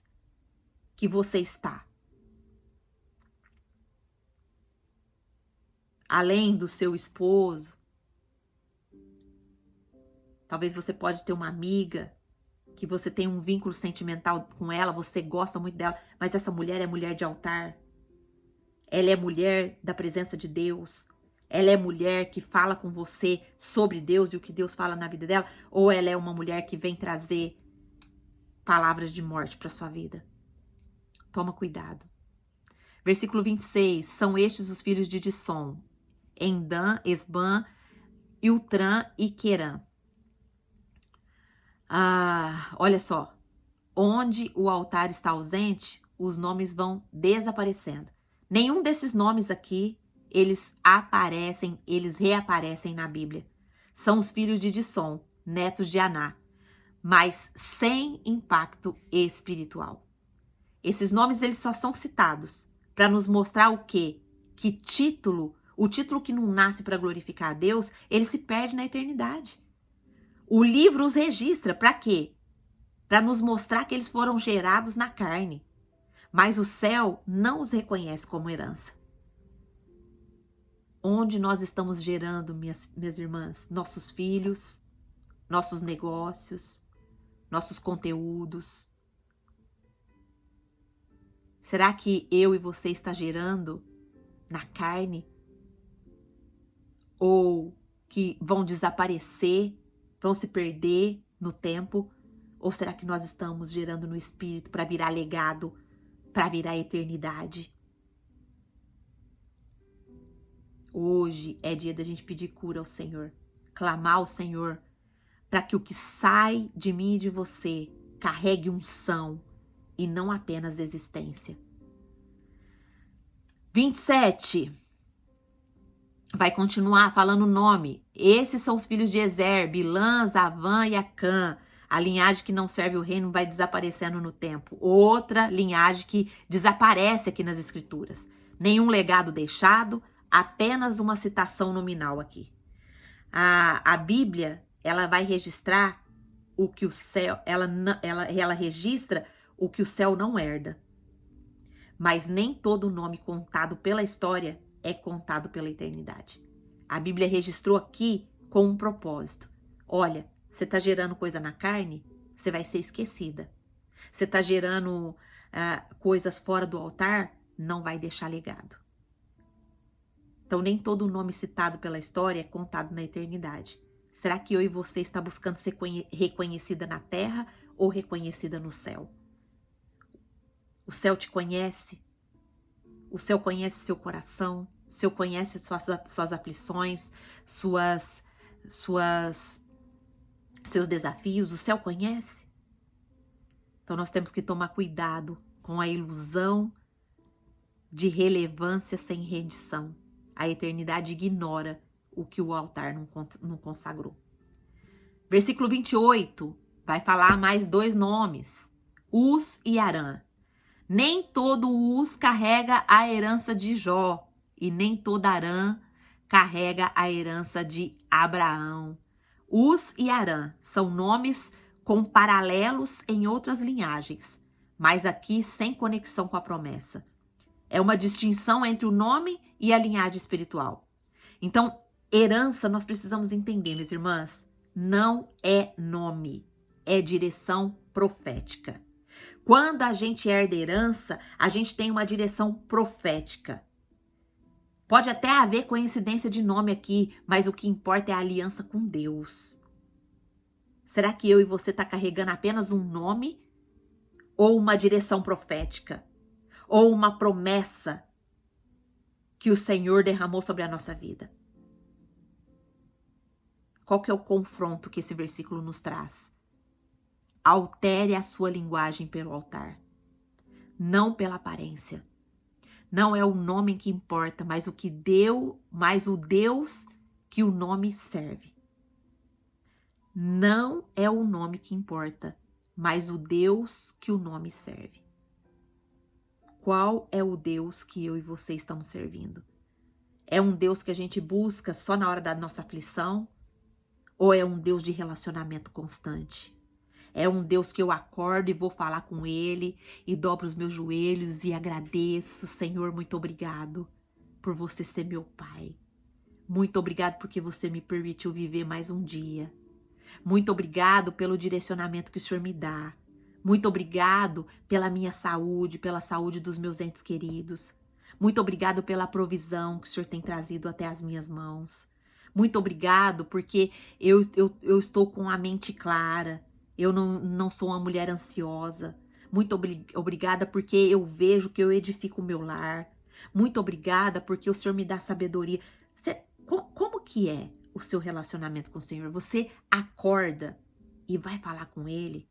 que você está? Além do seu esposo, talvez você pode ter uma amiga que você tem um vínculo sentimental com ela, você gosta muito dela, mas essa mulher é mulher de altar. Ela é mulher da presença de Deus. Ela é mulher que fala com você sobre Deus e o que Deus fala na vida dela, ou ela é uma mulher que vem trazer palavras de morte para sua vida. Toma cuidado. Versículo 26. São estes os filhos de Dissom: Endã, Esbã, Iltrã e Querã. Olha só. Onde o altar está ausente, os nomes vão desaparecendo. Nenhum desses nomes aqui, eles reaparecem na Bíblia. São os filhos de Dissom, netos de Aná, mas sem impacto espiritual. Esses nomes, eles só são citados para nos mostrar o quê? Que título, o título que não nasce para glorificar a Deus, ele se perde na eternidade. O livro os registra para quê? Para nos mostrar que eles foram gerados na carne. Mas o céu não os reconhece como herança. Onde nós estamos gerando, minhas irmãs? Nossos filhos, nossos negócios, nossos conteúdos. Será que eu e você está gerando na carne? Ou que vão desaparecer, vão se perder no tempo? Ou será que nós estamos gerando no espírito para virar legado, para virar eternidade? Hoje é dia da gente pedir cura ao Senhor, clamar ao Senhor, para que o que sai de mim e de você carregue unção e não apenas existência. 27. Vai continuar falando o nome. Esses são os filhos de Ezer, Bilã, Zavã e Acã. A linhagem que não serve o reino vai desaparecendo no tempo. Outra linhagem que desaparece aqui nas escrituras. Nenhum legado deixado, apenas uma citação nominal aqui. A Bíblia, ela vai registrar o que o céu, ela registra o que o céu não herda. Mas nem todo nome contado pela história é contado pela eternidade. A Bíblia registrou aqui com um propósito. Olha, você está gerando coisa na carne, você vai ser esquecida. Você está gerando coisas fora do altar, não vai deixar legado. Então, nem todo nome citado pela história é contado na eternidade. Será que eu e você está buscando ser reconhecida na terra ou reconhecida no céu? O céu te conhece? O céu conhece seu coração? O céu conhece suas aflições, seus desafios? O céu conhece? Então, nós temos que tomar cuidado com a ilusão de relevância sem rendição. A eternidade ignora o que o altar não consagrou. Versículo 28 vai falar mais 2 nomes, Uz e Arã. Nem todo Uz carrega a herança de Jó, e nem toda Arã carrega a herança de Abraão. Uz e Arã são nomes com paralelos em outras linhagens, mas aqui sem conexão com a promessa. É uma distinção entre o nome e a linhagem espiritual. Então, herança, nós precisamos entender, minhas irmãs, não é nome, é direção profética. Quando a gente herda herança, a gente tem uma direção profética. Pode até haver coincidência de nome aqui, mas o que importa é a aliança com Deus. Será que eu e você tá carregando apenas um nome ou uma direção profética? Ou uma promessa que o Senhor derramou sobre a nossa vida? Qual que é o confronto que esse versículo nos traz? Altere a sua linguagem pelo altar, não pela aparência. Não é o nome que importa, mas o Deus que o nome serve. Não é o nome que importa, mas o Deus que o nome serve. Qual é o Deus que eu e você estamos servindo? É um Deus que a gente busca só na hora da nossa aflição? Ou é um Deus de relacionamento constante? É um Deus que eu acordo e vou falar com Ele e dobro os meus joelhos e agradeço, Senhor, muito obrigado por você ser meu Pai. Muito obrigado porque você me permitiu viver mais um dia. Muito obrigado pelo direcionamento que o Senhor me dá. Muito obrigado pela minha saúde, pela saúde dos meus entes queridos. Muito obrigado pela provisão que o Senhor tem trazido até as minhas mãos. Muito obrigado porque eu estou com a mente clara. Eu não sou uma mulher ansiosa. Muito obrigada porque eu vejo que eu edifico o meu lar. Muito obrigada porque o Senhor me dá sabedoria. Como que é o seu relacionamento com o Senhor? Você acorda e vai falar com Ele?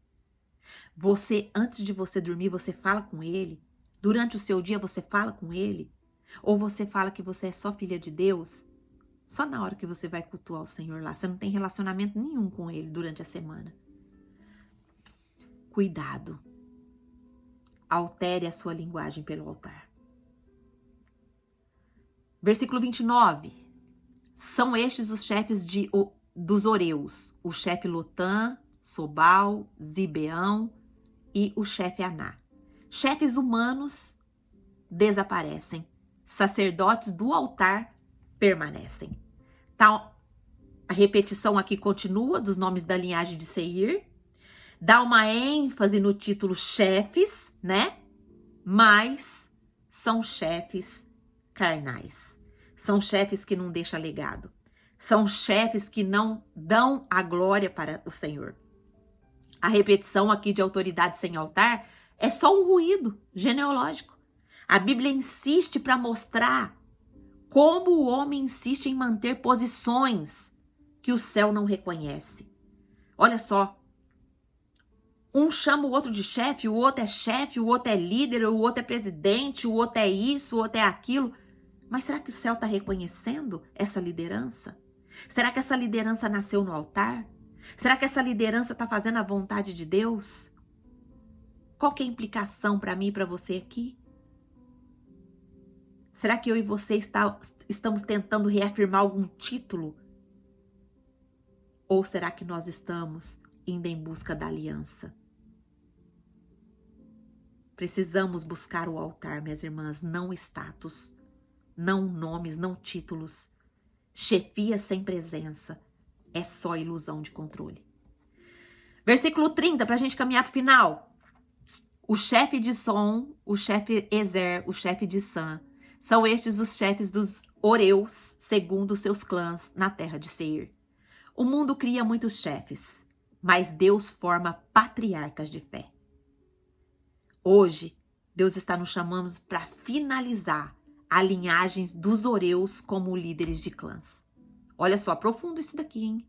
Você, antes de você dormir, você fala com Ele? Durante o seu dia, você fala com Ele? Ou você fala que você é só filha de Deus? Só na hora que você vai cultuar o Senhor lá. Você não tem relacionamento nenhum com Ele durante a semana. Cuidado. Altere a sua linguagem pelo altar. Versículo 29. São estes os chefes dos Oreus. O chefe Lotã, Sobal, Zibeão e o chefe Aná. Chefes humanos desaparecem. Sacerdotes do altar permanecem. Tá, a repetição aqui continua dos nomes da linhagem de Seir. Dá uma ênfase no título chefes, né? Mas são chefes carnais. São chefes que não deixam legado. São chefes que não dão a glória para o Senhor. A repetição aqui de autoridade sem altar é só um ruído genealógico. A Bíblia insiste para mostrar como o homem insiste em manter posições que o céu não reconhece. Olha só. Um chama o outro de chefe, o outro é líder, o outro é presidente, o outro é isso, o outro é aquilo. Mas será que o céu está reconhecendo essa liderança? Será que essa liderança nasceu no altar? Será que essa liderança está fazendo a vontade de Deus? Qual que é a implicação para mim e para você aqui? Será que eu e você estamos tentando reafirmar algum título? Ou será que nós estamos indo em busca da aliança? Precisamos buscar o altar, minhas irmãs, não status, não nomes, não títulos. Chefia sem presença é só ilusão de controle. Versículo 30, para a gente caminhar para o final. O chefe de Som, o chefe Ezer, o chefe de Sam, são estes os chefes dos Oreus, segundo seus clãs na terra de Seir. O mundo cria muitos chefes, mas Deus forma patriarcas de fé. Hoje, Deus está nos chamando para finalizar a linhagem dos Oreus como líderes de clãs. Olha só, profundo isso daqui, hein?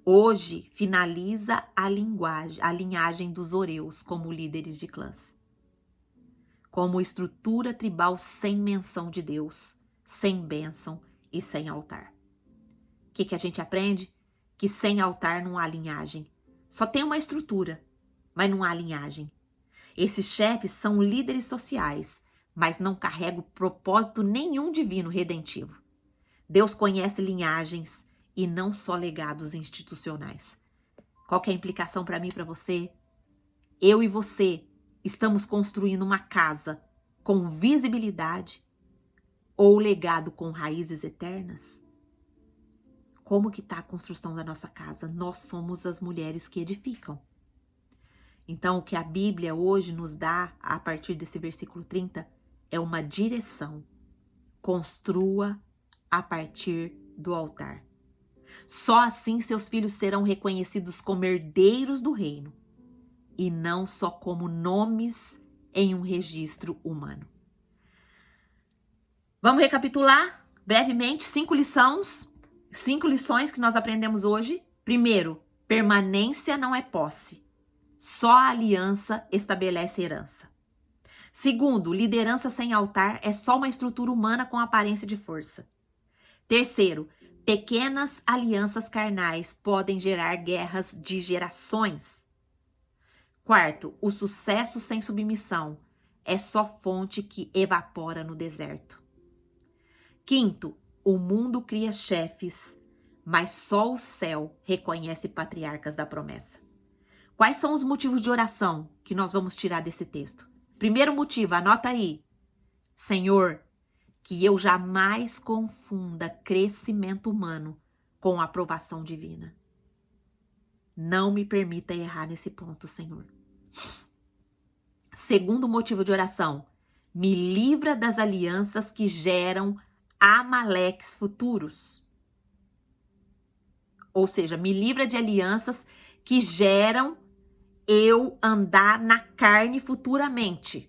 Hoje, finaliza a linhagem dos Oreus como líderes de clãs. Como estrutura tribal sem menção de Deus, sem bênção e sem altar. O que a gente aprende? Que sem altar não há linhagem. Só tem uma estrutura, mas não há linhagem. Esses chefes são líderes sociais, mas não carregam propósito nenhum divino redentivo. Deus conhece linhagens e não só legados institucionais. Qual que é a implicação para mim e para você? Eu e você estamos construindo uma casa com visibilidade ou legado com raízes eternas? Como que está a construção da nossa casa? Nós somos as mulheres que edificam. Então, o que a Bíblia hoje nos dá, a partir desse versículo 30, é uma direção. Construa a partir do altar. Só assim seus filhos serão reconhecidos como herdeiros do reino e não só como nomes em um registro humano. Vamos recapitular brevemente 5 lições que nós aprendemos hoje. Primeiro, permanência não é posse. Só a aliança estabelece herança. Segundo, liderança sem altar é só uma estrutura humana com aparência de força. Terceiro, pequenas alianças carnais podem gerar guerras de gerações. Quarto, o sucesso sem submissão é só fonte que evapora no deserto. Quinto, o mundo cria chefes, mas só o céu reconhece patriarcas da promessa. Quais são os motivos de oração que nós vamos tirar desse texto? Primeiro motivo, anota aí. Senhor, que eu jamais confunda crescimento humano com aprovação divina. Não me permita errar nesse ponto, Senhor. Segundo motivo de oração, me livra das alianças que geram amaleques futuros. Ou seja, me livra de alianças que geram eu andar na carne futuramente.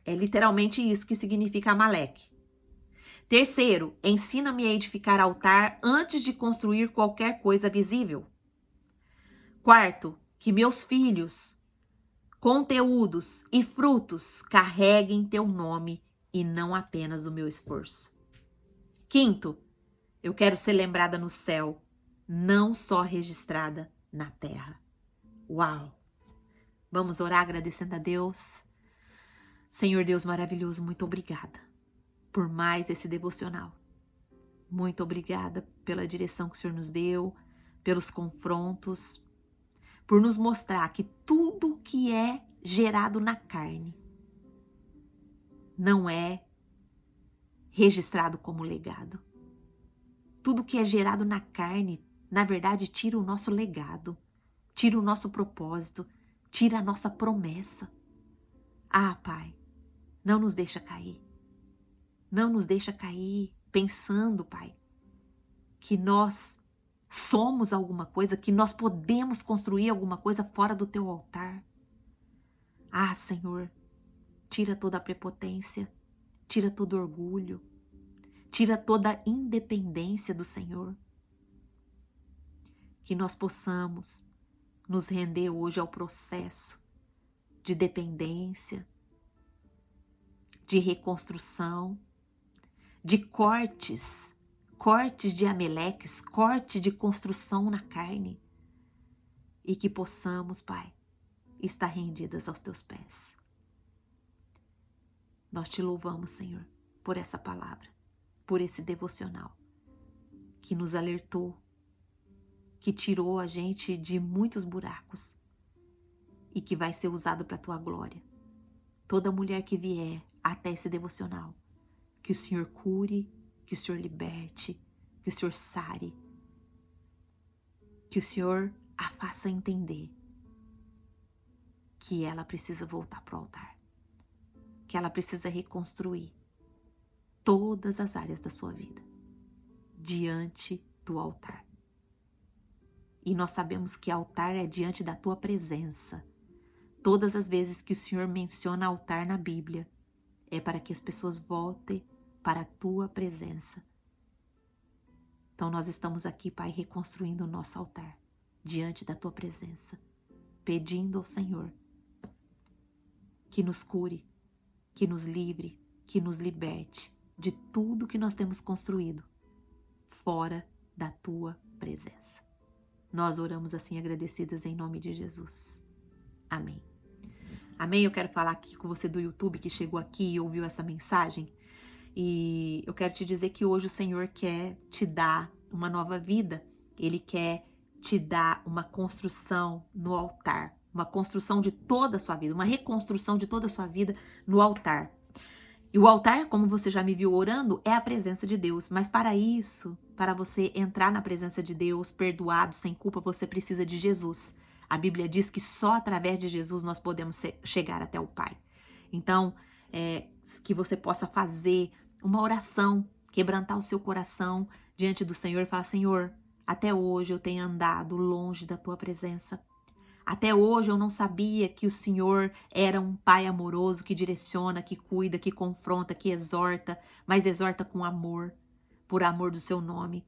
É literalmente isso que significa Amaleque. Terceiro, ensina-me a edificar altar antes de construir qualquer coisa visível. Quarto, que meus filhos, conteúdos e frutos carreguem teu nome e não apenas o meu esforço. Quinto, eu quero ser lembrada no céu, não só registrada na terra. Uau! Vamos orar agradecendo a Deus. Senhor Deus maravilhoso, muito obrigada por mais esse devocional. Muito obrigada pela direção que o Senhor nos deu, pelos confrontos, por nos mostrar que tudo que é gerado na carne não é registrado como legado. Tudo que é gerado na carne, na verdade, tira o nosso legado, tira o nosso propósito, tira a nossa promessa. Ah, Pai, não nos deixa cair. Não nos deixa cair pensando, Pai, que nós somos alguma coisa, que nós podemos construir alguma coisa fora do teu altar. Ah, Senhor, tira toda a prepotência, tira todo o orgulho, tira toda a independência do Senhor. Que nós possamos nos render hoje ao processo de dependência, de reconstrução, de cortes de amaleques, corte de construção na carne, e que possamos, Pai, estar rendidas aos teus pés. Nós te louvamos, Senhor, por essa palavra, por esse devocional que nos alertou, que tirou a gente de muitos buracos e que vai ser usado para a tua glória. Toda mulher que vier até esse devocional, que o Senhor cure, que o Senhor liberte, que o Senhor sare, que o Senhor a faça entender que ela precisa voltar para o altar, que ela precisa reconstruir todas as áreas da sua vida, diante do altar. E nós sabemos que altar é diante da tua presença. Todas as vezes que o Senhor menciona altar na Bíblia, é para que as pessoas voltem para a tua presença. Então nós estamos aqui, Pai, reconstruindo o nosso altar, diante da tua presença, pedindo ao Senhor que nos cure, que nos livre, que nos liberte de tudo que nós temos construído fora da tua presença. Nós oramos assim agradecidas em nome de Jesus. Amém. Amém? Eu quero falar aqui com você do YouTube que chegou aqui e ouviu essa mensagem. E eu quero te dizer que hoje o Senhor quer te dar uma nova vida. Ele quer te dar uma construção no altar. Uma construção de toda a sua vida. Uma reconstrução de toda a sua vida no altar. E o altar, como você já me viu orando, é a presença de Deus. Mas para isso, para você entrar na presença de Deus, perdoado, sem culpa, você precisa de Jesus. A Bíblia diz que só através de Jesus nós podemos chegar até o Pai. Então, que você possa fazer uma oração, quebrantar o seu coração diante do Senhor e falar: Senhor, até hoje eu tenho andado longe da tua presença. Até hoje eu não sabia que o Senhor era um Pai amoroso que direciona, que cuida, que confronta, que exorta, mas exorta com amor, por amor do seu nome.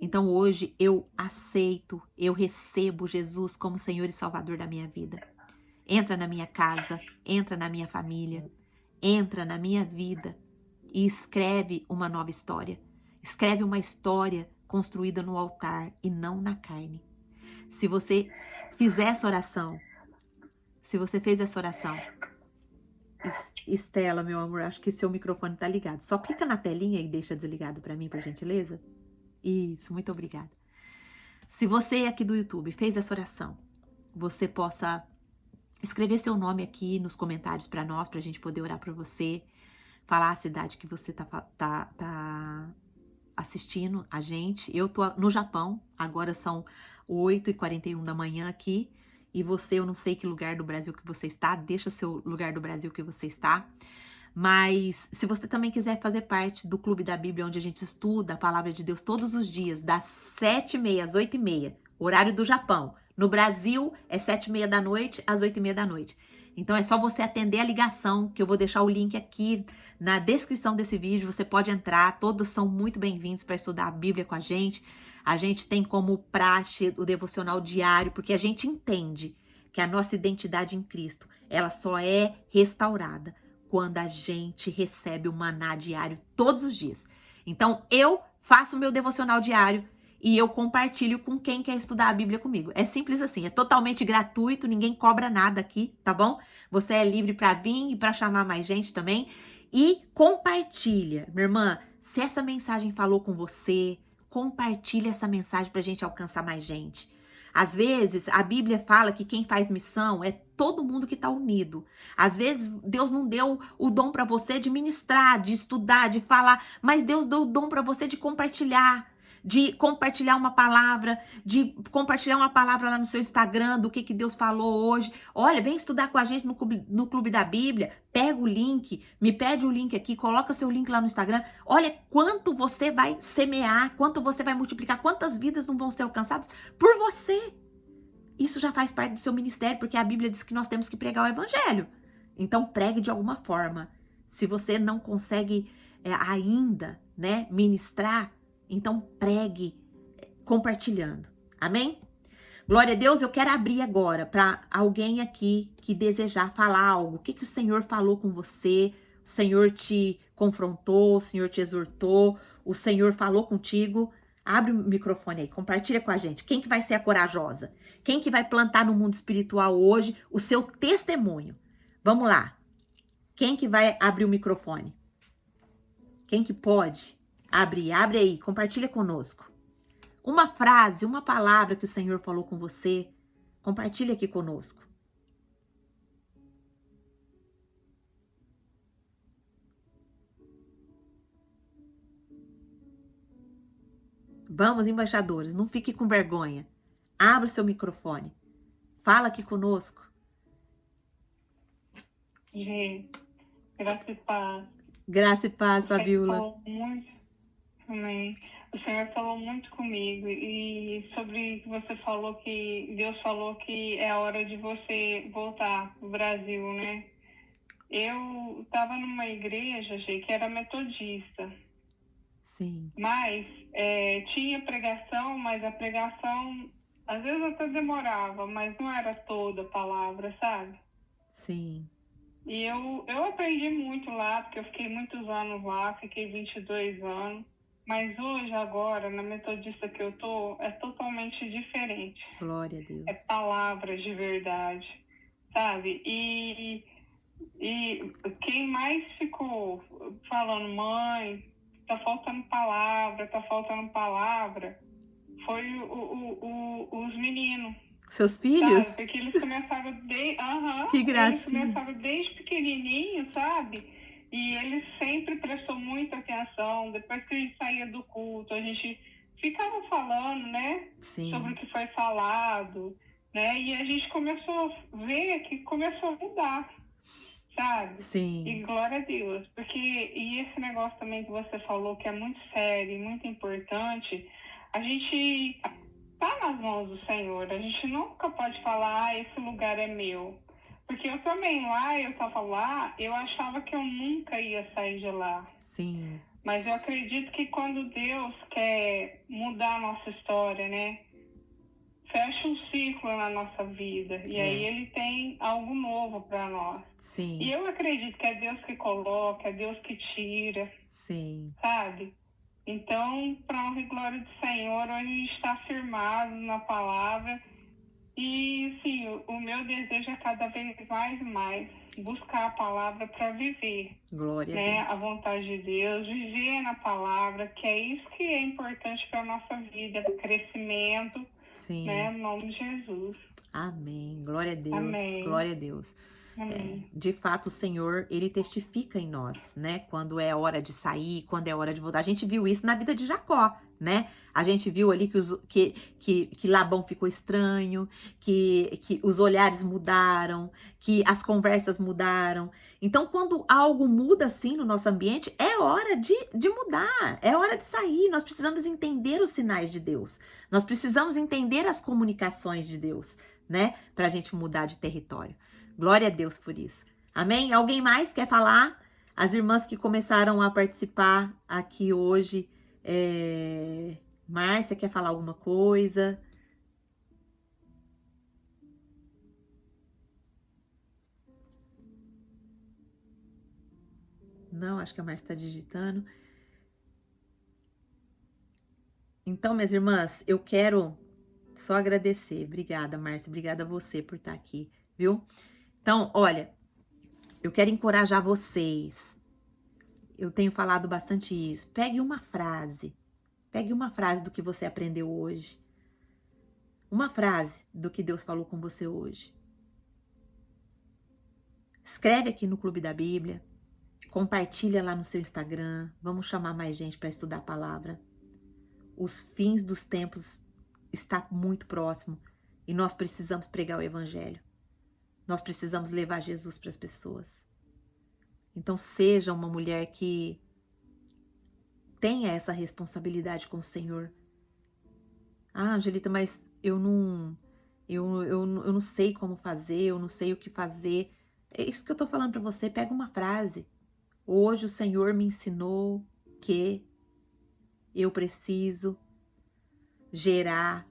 Então hoje eu aceito, eu recebo Jesus como Senhor e Salvador da minha vida. Entra na minha casa, entra na minha família, entra na minha vida e escreve uma nova história. Escreve uma história construída no altar e não na carne. Se você fizer essa oração, se você fez essa oração, Estela, meu amor, acho que seu microfone tá ligado. Só clica na telinha e deixa desligado para mim, por gentileza. Isso, muito obrigada. Se você aqui do YouTube fez essa oração, você possa escrever seu nome aqui nos comentários para nós, pra gente poder orar por você, falar a cidade que você tá assistindo a gente. Eu tô no Japão, agora são 8h41 da manhã aqui, e você, eu não sei que lugar do Brasil que você está, deixa seu lugar do Brasil que você está. Mas se você também quiser fazer parte do Clube da Bíblia, onde a gente estuda a Palavra de Deus todos os dias, das 7h30 às 8h30, horário do Japão. No Brasil, é 7h30 da noite às 8h30 da noite. Então é só você atender a ligação, que eu vou deixar o link aqui na descrição desse vídeo. Você pode entrar, todos são muito bem-vindos para estudar a Bíblia com a gente. A gente tem como praxe o devocional diário, porque a gente entende que a nossa identidade em Cristo, ela só é restaurada quando a gente recebe o maná diário todos os dias. Então, eu faço o meu devocional diário e eu compartilho com quem quer estudar a Bíblia comigo. É simples assim, é totalmente gratuito, ninguém cobra nada aqui, tá bom? Você é livre para vir e para chamar mais gente também. E compartilha, minha irmã, se essa mensagem falou com você, compartilha essa mensagem pra gente alcançar mais gente. Às vezes, a Bíblia fala que quem faz missão é todo mundo que está unido. Às vezes, Deus não deu o dom para você de ministrar, de estudar, de falar, mas Deus deu o dom para você de compartilhar uma palavra, de compartilhar uma palavra lá no seu Instagram do que Deus falou hoje. Olha, vem estudar com a gente no Clube da Bíblia, pega o link, me pede o link aqui, coloca seu link lá no Instagram. Olha quanto você vai semear, quanto você vai multiplicar, quantas vidas não vão ser alcançadas por você. Isso já faz parte do seu ministério, porque a Bíblia diz que nós temos que pregar o evangelho. Então pregue de alguma forma. Se você não consegue ainda, né, ministrar, então pregue compartilhando. Amém? Glória a Deus, eu quero abrir agora para alguém aqui que desejar falar algo. O que o Senhor falou com você? O Senhor te confrontou, o Senhor te exortou, o Senhor falou contigo. Abre o microfone aí, compartilha com a gente. Quem que vai ser a corajosa? Quem que vai plantar no mundo espiritual hoje o seu testemunho? Vamos lá. Quem que vai abrir o microfone? Quem que pode? Abre aí, compartilha conosco. Uma frase, uma palavra que o Senhor falou com você, compartilha aqui conosco. Vamos, embaixadores, não fique com vergonha. Abra o seu microfone. Fala aqui conosco. Graça e paz. Graça e paz, O Senhor Fabiola. falou muito, amém. O Senhor falou muito comigo e sobre que você falou que Deus falou que é a hora de você voltar pro Brasil, né? Eu estava numa igreja, gente, que era metodista, Sim, mas tinha pregação, mas a pregação às vezes até demorava, mas não era toda a palavra, sabe? sim. E eu aprendi muito lá, porque eu fiquei muitos anos lá, fiquei 22 anos. Mas hoje, agora, na metodista que eu tô, é totalmente diferente. Glória a Deus. É palavras de verdade, sabe? E quem mais ficou falando, mãe, tá faltando palavra, foi os meninos. Seus filhos? Sabe? Porque eles começaram Que eles gracinha. começaram desde pequenininho, sabe? E eles sempre prestou muita atenção. Depois que a gente saía do culto, a gente ficava falando, né? Sim, Sobre o que foi falado, né? E a gente começou a ver que começou a mudar, sabe? E sim, glória a Deus. Porque, e esse negócio também que você falou, que é muito sério e muito importante, a gente tá nas mãos do Senhor. A gente nunca pode falar, esse lugar é meu. Porque eu também lá, eu tava lá, eu achava que eu nunca ia sair de lá. sim, Mas eu acredito que quando Deus quer mudar a nossa história, né? Fecha um ciclo na nossa vida. E aí Ele tem algo novo para nós. E sim, eu acredito que é Deus que coloca, é Deus que tira, sim. sabe? Então, para honra e glória do Senhor, hoje a gente está firmado na palavra. E, sim, o meu desejo é cada vez mais e mais buscar a palavra para viver, Glória a né? A Deus. vontade de Deus, viver na palavra, que é isso que é importante para a nossa vida, para o crescimento, Sim. né? No nome de Jesus. Amém. Glória a Deus. Amém. Glória a Deus. Amém. De fato, o Senhor, Ele testifica em nós, né? Quando é hora de sair, quando é hora de voltar. A gente viu isso na vida de Jacó, né? A gente viu ali que Labão ficou estranho, que os olhares mudaram, que as conversas mudaram. Então, quando algo muda assim no nosso ambiente, é hora de mudar, é hora de sair. Nós precisamos entender os sinais de Deus. Nós precisamos entender as comunicações de Deus, né? Para a gente mudar de território. Glória a Deus por isso. Amém? Alguém mais quer falar? As irmãs que começaram a participar aqui hoje. Márcia, quer falar alguma coisa? Não, acho que a Márcia está digitando. Então, minhas irmãs, eu quero só agradecer. Obrigada, Márcia. Obrigada a você por estar aqui, viu? Então, olha, eu quero encorajar vocês. Eu tenho falado bastante isso. Pegue uma frase do que você aprendeu hoje. Uma frase do que Deus falou com você hoje. Escreve aqui no Clube da Bíblia. Compartilha lá no seu Instagram. Vamos chamar mais gente para estudar a palavra. Os fins dos tempos está muito próximo e nós precisamos pregar o evangelho. Nós precisamos levar Jesus para as pessoas. Então seja uma mulher que tenha essa responsabilidade com o Senhor. Ah, Angelita, mas eu não sei como fazer, eu não sei o que fazer. É isso que eu tô falando para você. Pega uma frase. Hoje o Senhor me ensinou que eu preciso gerar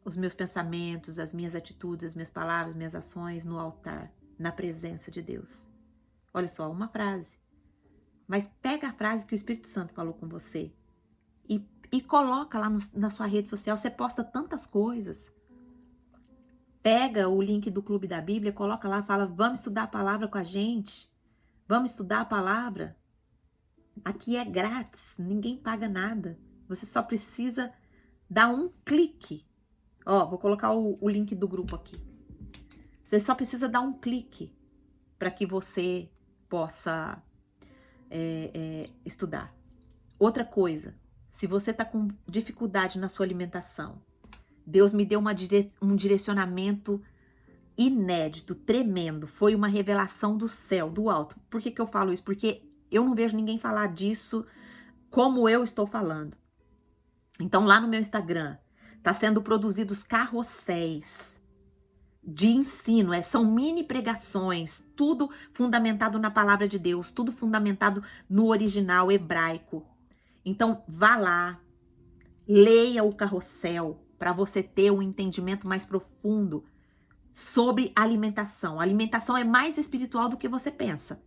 os meus pensamentos, as minhas atitudes, as minhas palavras, as minhas ações no altar, na presença de Deus. Olha só, uma frase. Mas pega a frase que o Espírito Santo falou com você e coloca lá na sua rede social. Você posta tantas coisas. Pega o link do Clube da Bíblia, coloca lá, fala, vamos estudar a palavra com a gente. Vamos estudar a palavra. Aqui é grátis, ninguém paga nada. Você só precisa dar um clique. Ó, vou colocar o link do grupo aqui. Você só precisa dar um clique para que você possa estudar. Outra coisa, se você está com dificuldade na sua alimentação, Deus me deu um direcionamento inédito, tremendo, foi uma revelação do céu, do alto. Por que que eu falo isso? Porque eu não vejo ninguém falar disso como eu estou falando. Então, lá no meu Instagram, tá sendo produzidos carrosséis de ensino, são mini pregações, tudo fundamentado na palavra de Deus, tudo fundamentado no original hebraico. Então, vá lá, leia o carrossel para você ter um entendimento mais profundo sobre alimentação. A alimentação é mais espiritual do que você pensa.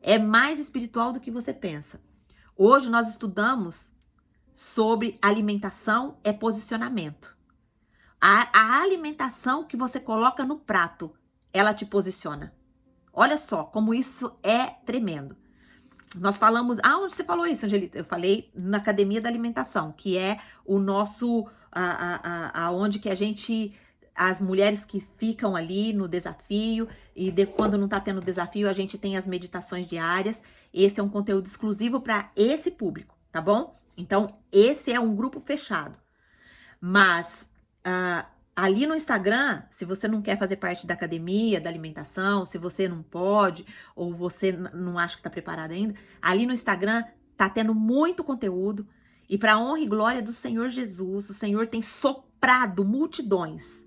É mais espiritual do que você pensa. Hoje nós estudamos sobre alimentação é posicionamento. A alimentação que você coloca no prato, ela te posiciona. Olha só como isso é tremendo. Nós falamos... onde você falou isso, Angelita? Eu falei na Academia da Alimentação, que é o nosso... aonde que a gente... As mulheres que ficam ali no desafio, e quando não tá tendo desafio, a gente tem as meditações diárias. Esse é um conteúdo exclusivo para esse público, tá bom? Então, esse é um grupo fechado. Mas... ali no Instagram, se você não quer fazer parte da academia, da alimentação, se você não pode, ou você não acha que está preparado ainda, ali no Instagram tá tendo muito conteúdo, e para honra e glória do Senhor Jesus, o Senhor tem soprado multidões.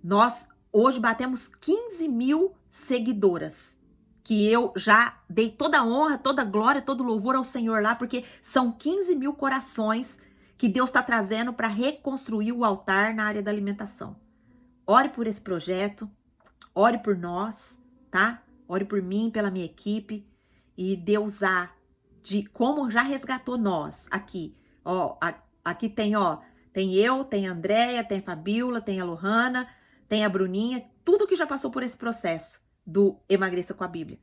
Nós hoje batemos 15 mil seguidoras, que eu já dei toda a honra, toda a glória, todo o louvor ao Senhor lá, porque são 15 mil corações que Deus está trazendo para reconstruir o altar na área da alimentação. Ore por esse projeto, ore por nós, tá? Ore por mim, pela minha equipe, e Deus de como já resgatou nós aqui. Ó, aqui tem eu, tem a Andréia, tem a Fabiola, tem a Lohana, tem a Bruninha, tudo que já passou por esse processo do Emagreça com a Bíblia.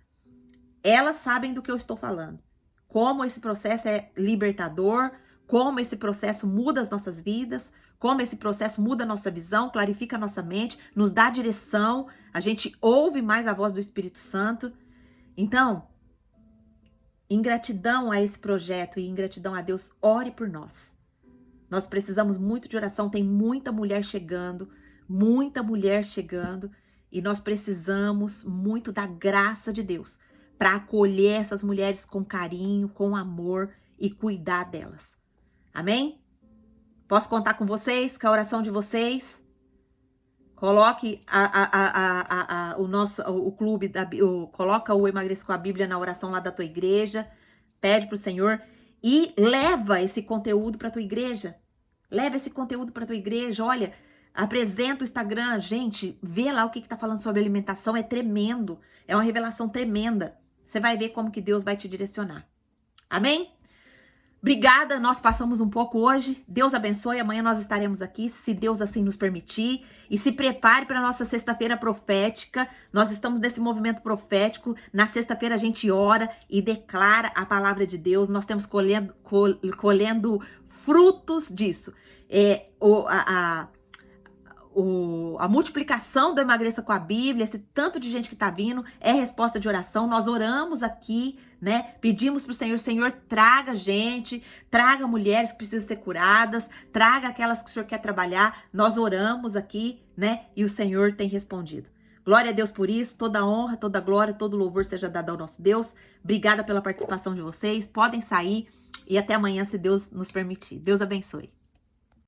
Elas sabem do que eu estou falando. Como esse processo é libertador, como esse processo muda as nossas vidas, como esse processo muda a nossa visão, clarifica a nossa mente, nos dá direção, a gente ouve mais a voz do Espírito Santo. Então, em gratidão a esse projeto e em gratidão a Deus, ore por nós. Nós precisamos muito de oração, tem muita mulher chegando, e nós precisamos muito da graça de Deus para acolher essas mulheres com carinho, com amor e cuidar delas. Amém? Posso contar com vocês, com a oração de vocês? Coloque o clube, coloca o Emagreça com a Bíblia na oração lá da tua igreja, pede pro Senhor e leva esse conteúdo para tua igreja. Leva esse conteúdo para tua igreja, olha, apresenta o Instagram, gente, vê lá o que tá falando sobre alimentação, é tremendo, é uma revelação tremenda. Você vai ver como que Deus vai te direcionar. Amém? Obrigada, nós passamos um pouco hoje. Deus abençoe, amanhã nós estaremos aqui, se Deus assim nos permitir. E se prepare para a nossa sexta-feira profética. Nós estamos nesse movimento profético. Na sexta-feira a gente ora e declara a palavra de Deus. Nós temos colhendo frutos disso. A multiplicação do Emagreça com a Bíblia, esse tanto de gente que tá vindo, é resposta de oração. Nós oramos aqui, né? Pedimos pro Senhor, Senhor, traga gente, traga mulheres que precisam ser curadas, traga aquelas que o Senhor quer trabalhar. Nós oramos aqui, né? E o Senhor tem respondido. Glória a Deus por isso, toda honra, toda glória, todo louvor seja dado ao nosso Deus. Obrigada pela participação de vocês. Podem sair e até amanhã, se Deus nos permitir. Deus abençoe.